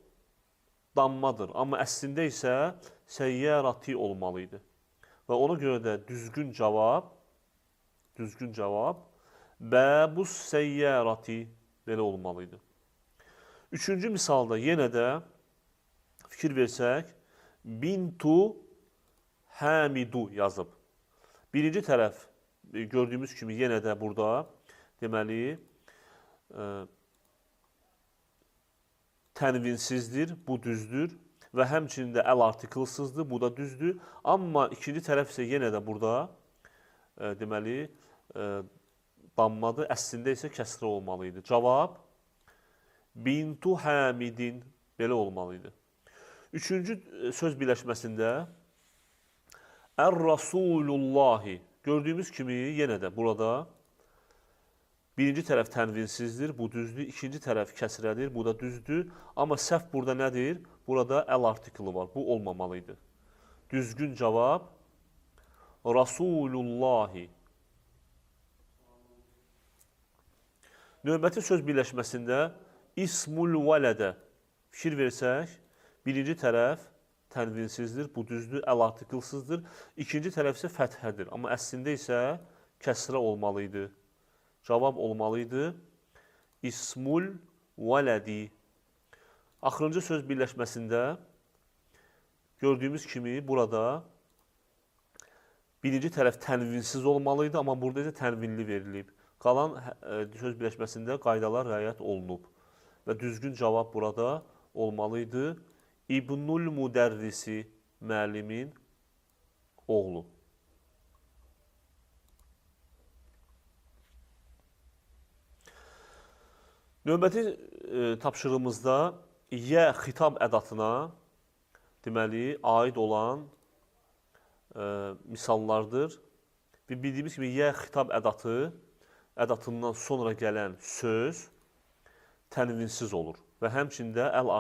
dammadır. Amma əslində isə səyyərati olmalıydı. Və ona görə də düzgün cavab bəbus səyyərati belə olmalıydı. Üçüncü misalda yenə də fikir versək, bintu həmidu yazıb. Birinci tərəf gördüyümüz kimi yenə də burada deməli tənvinsizdir, bu düzdür və həmçinin də əl artiklsızdır, bu da düzdür. Amma ikinci tərəf isə yenə də burada deməli dammadır, əslində isə kəsrə olmalıydı. Cavab bintu həmidin belə olmalıydı. Üçüncü söz birləşməsində ər-rasulullahi. Gördüyümüz kimi yenə də burada birinci tərəf tənvinsizdir, bu düzdür. İkinci tərəf kəsrədir, bu da düzdür. Amma səhv burada nədir? Burada əl artiklı var, bu olmamalıydı. Düzgün cavab rasulullahi. Növbəti söz birləşməsində ismul vələdə. Fikir versək, birinci tərəf tənvinsizdir, bu düzdür, əl artiklsızdır. İkinci tərəf isə fəthədir, amma əslində isə kəsrə olmalıydı. Cavab olmalıydı ismul vələdi. Axırıncı söz birləşməsində gördüyümüz kimi burada birinci tərəf tənvinsiz olmalıydı, amma burada isə tənvinli verilib. Qalan söz birləşməsində qaydalar riayət olunub və düzgün cavab burada olmalıydı İbnul müdərrisi, müəllimin oğlu. Növbəti tapşırığımızda yə xitab ədatına deməli aid olan misallardır. Və bildiyimiz kimi yə xitab ədatından sonra gələn söz tənvinsiz olur və həmçində əl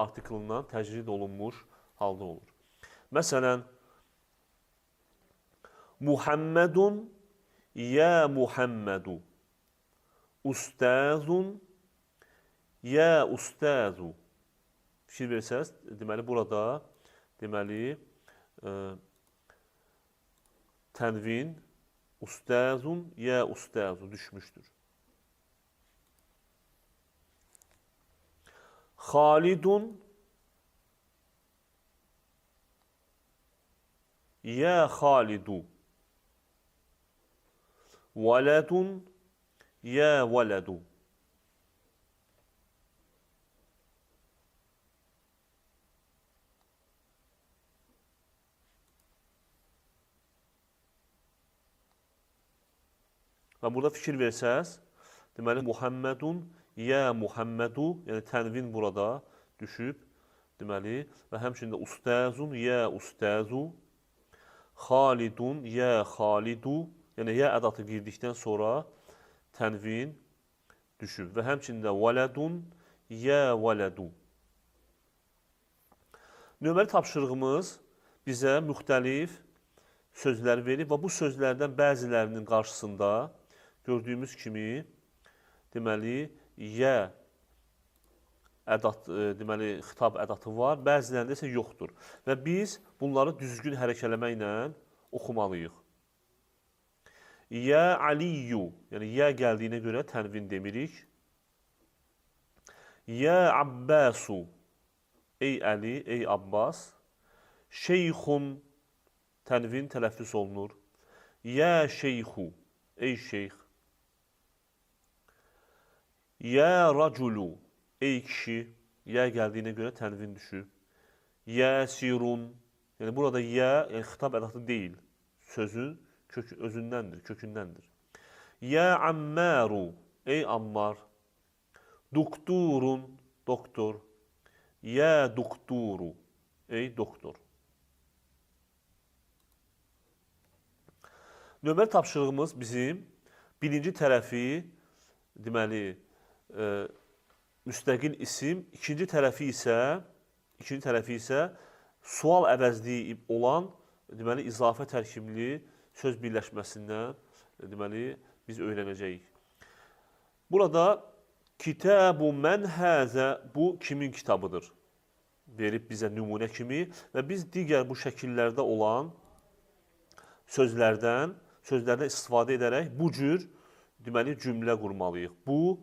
artiklından təcrid olunmuş halda olur. Məsələn, Muhammedun yə Muhammedu. Ustazun yə ustazu. Fikir versəz, deməli burada deməli tənvin ustazun yə ustazu düşmüşdür. Xalidun yə Xalidu. Vəladun yə vələdu. Və burada fikir versəz, deməli, Muhammedun, yə Muhammedu, yəni tənvin burada düşüb, deməli, və həmçində ustazun, yə ustazu, Xalidun, yə Xalidu, yəni yə ədatı girdikdən sonra tənvin düşüb və həmçində vələdun, yə vələdu. Növbəli tapşırığımız bizə müxtəlif sözlər verib və bu sözlərdən bəzilərinin qarşısında gördüyümüz kimi deməli yə deməli xitab ədatı var, bəzilərində isə yoxdur və biz bunları düzgün hərəkələməklə oxumalıyıq. Yə Aliyyu, yəni yə gəldiyinə görə tənvin demirik. Yə Abbasu, ey Əli, ey Abbas. Şeyxun, tənvin tələffüz olunur. Yə şeyxu, ey şeyx. Yə raculu, ey kişi. Yə gəldiyinə görə tənvin düşüb. Yəsirun, yəni burada yə, yəni xitab ədatı deyil. Sözün özündəndir, kökündəndir. Yə Ammaru, ey Ammar. Doktorun, doktor. Yə doktoru, ey doktor. Növbəli tapşırığımız bizim birinci tərəfi, deməli, müstəqil isim, ikinci tərəfi isə sual əvəzliyi olan, deməli, izafə tərkibli söz birləşməsindən, deməli, biz öyrənəcəyik. Burada Kitabu mən həzə, bu kimin kitabıdır? Verib bizə nümunə kimi və biz digər bu şəkillərdə olan sözlərdən istifadə edərək bu cür, deməli, cümlə qurmalıyıq. Bu,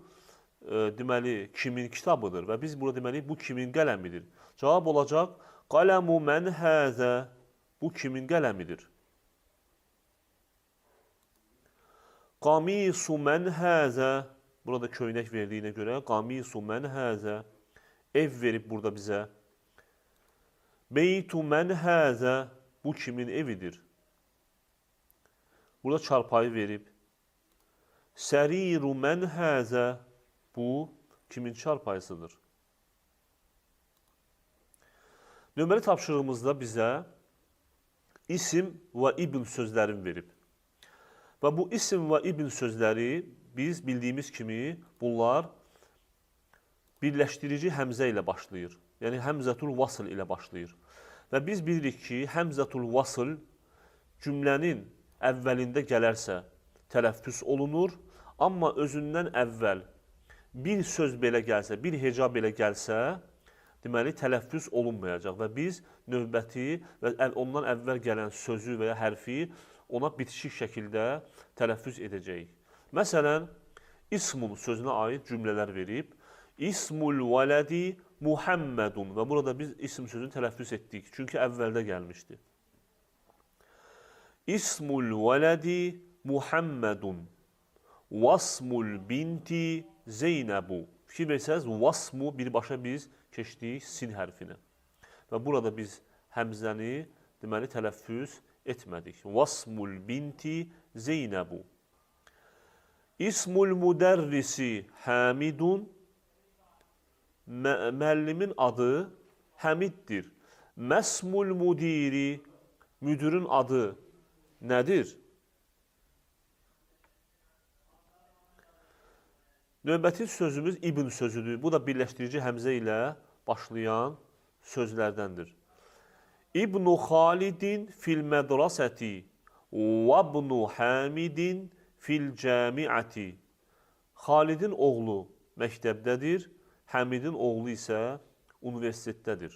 deməli, kimin kitabıdır və biz burada deməli, bu kimin qələmidir? Cavab olacaq, qələmu mən həzə, bu kimin qələmidir? Qamisu mən həzə, burada köynək verdiyinə görə, qamisu mən həzə, ev verib burada bizə. Beytu mən həzə, bu kimin evidir? Burada çarpayı verib. Səriru mən həzə, bu kimin çarpayısıdır? Nömrəli tapşırığımızda bizə isim və ibn sözlərini verib. Və bu isim və ibn sözləri biz bildiyimiz kimi bunlar birləşdirici həmzə ilə başlayır. Yəni həmzətul vasl ilə başlayır. Və biz bilirik ki, həmzətul vasl cümlənin əvvəlində gələrsə tələffüz olunur, amma özündən əvvəl bir söz belə gəlsə, bir heca belə gəlsə, deməli tələffüz olunmayacaq və biz növbəti və ondan əvvəl gələn sözü və ya hərfi ona bitişik şəkildə tələffüz edəcəyik. Məsələn, ismun sözünə aid cümlələr verib. İsmul vələdi Muhammedun və burada biz ism sözünü tələffüz etdik, çünki əvvəldə gəlmişdi. İsmul vələdi Muhammedun Vasmul binti Zeynəbu. Fikir versəniz, vasmu birbaşa biz keçdik sin hərfinə. Və burada biz həmzəni deməli tələffüz etmədik. Vasmul binti Zeynəbu. İsmul müdərrisi Həmidun, müəllimin adı Həmiddir. Məsmul müdiri, müdürün adı nədir? Növbəti sözümüz ibn sözüdür. Bu da birləşdirici həmzə ilə başlayan sözlərdəndir. İbnu Xalidin fil mədrasəti və ibnu Həmidin fil cəmiəti. Xalidin oğlu məktəbdədir, Həmidin oğlu isə universitetdədir.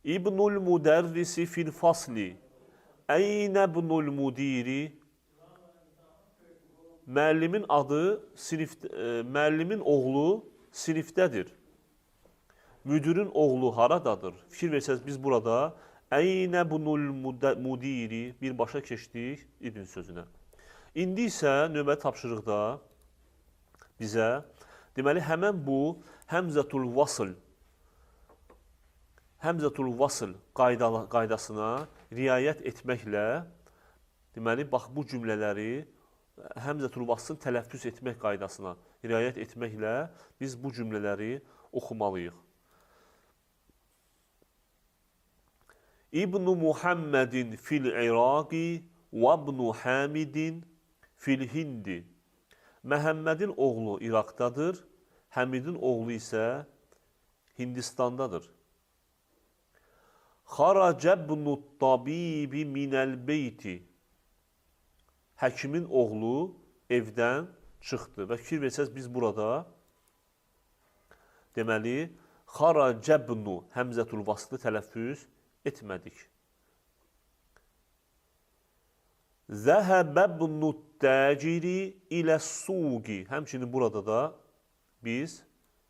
İbnul müdərrisi fil fasli. Əynə ibnul müdiri. Müəllimin adı, müəllimin oğlu sinifdədir. Müdürün oğlu haradadır? Fikir versəniz, biz burada Əynə ibnul müdiri birbaşa keçdik ibn sözünə. İndi isə növbəti tapşırıqda bizə deməli həmən bu həmzətul vasl qaydasına riayət etməklə deməli bax bu cümlələri həmzətül vaslın tələffüz etmək qaydasına riayət etməklə biz bu cümlələri oxumalıyıq. İbn Muhammedin fil İraqi və ibn Hamidin fil Hindi. Məhəmmədin oğlu İraqdadır, Həmidin oğlu isə Hindistandadır. Xaraca ibnut tabibi minəl beyti. Həkimin oğlu evdən çıxdı. Və fikir versəz biz burada deməli xaraca ibnu həmzətul vaslı tələffüz etmədik. Zəhəbə ibnut təciri ilə suqi. Həmçinin burada da biz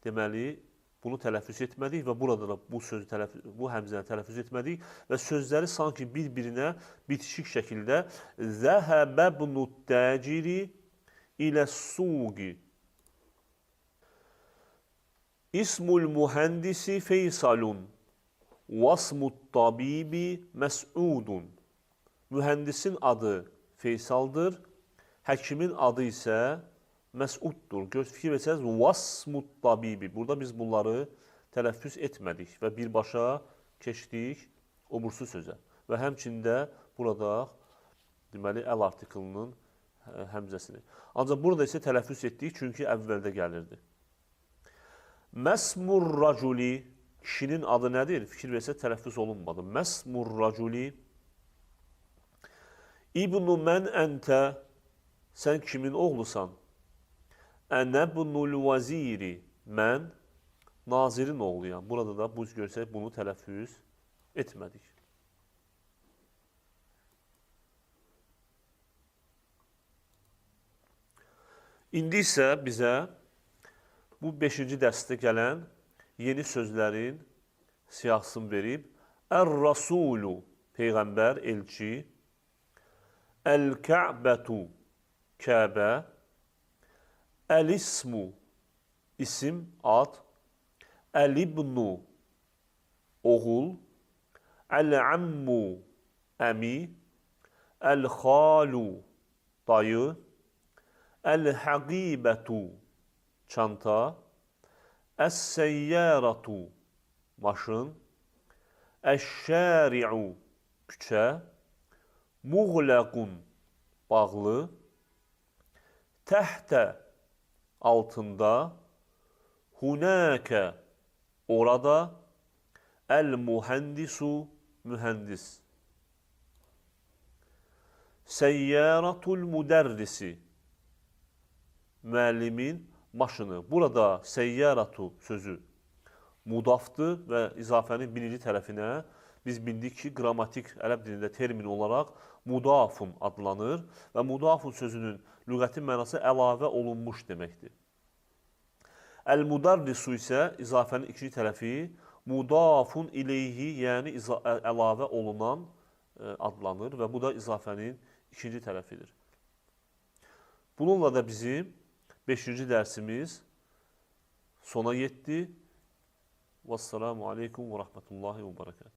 deməli bunu tələffüz etmədik və burada da bu həmzəni tələffüz etmədik və sözləri sanki bir-birinə bitişik şəkildə zəhəbə ibnut təciri ilə suqi. İsmul mühəndisi Feysalun vasmut tabibi Məs'udun. Mühəndisin adı Feysaldır, həkimin adı isə Məs'uddur. Fikir versəniz, vasmut tabibi. Burada biz bunları tələffüz etmədik və birbaşa keçdik obursu sözə. Və həmçində burada deməli əl artiklının həmzəsini. Ancaq burada isə tələffüz etdik, çünki əvvəldə gəlirdi. Məsmur raculi, kişinin adı nədir? Fikir versə tələffüz olunmadı. Məsmur raculi. İbnu mən əntə, sən kimin oğlusan? Ənə bunul vaziri, mən nazirin oğluyam. Burada da bu görsək bunu tələffüz etmədik. İndi isə bizə bu 5-ci dərsdə gələn yeni sözlərin siyahısını verib. Ər-Rasulu, Peyğəmbər, elçi. Əl-Kə'bətu, Kəbə. Əl-İsmu, isim, ad. Əl-İbnu, oğul. Əl-Əmmu, əmi. Əl-Xalu, dayı. Əl-Həqibətu, çanta. Əs-Səyyəratu, maşın. Əş-Şəri'u, küçə. Muğləqun, bağlı. Təhtə, altında. Hunəkə, orada. Əl-mühəndisu, mühəndis. Səyyəratul müdərrisi, müəllimin maşını. Burada səyyəratu sözü mudafdır və izafənin birinci tərəfinə biz bildik ki, qrammatik ərəb dilində termin olaraq mudafun adlanır və mudafun sözünün lüğəti mənası əlavə olunmuş deməkdir. Əl-mudarrisu isə izafənin ikinci tərəfi mudafun ileyhi, yəni əlavə olunan adlanır və bu da izafənin ikinci tərəfidir. Bununla da bizim 5-ci dərsimiz sona yetdi. Vəssalamu aleykum və rəhmətullahi və bərəkət.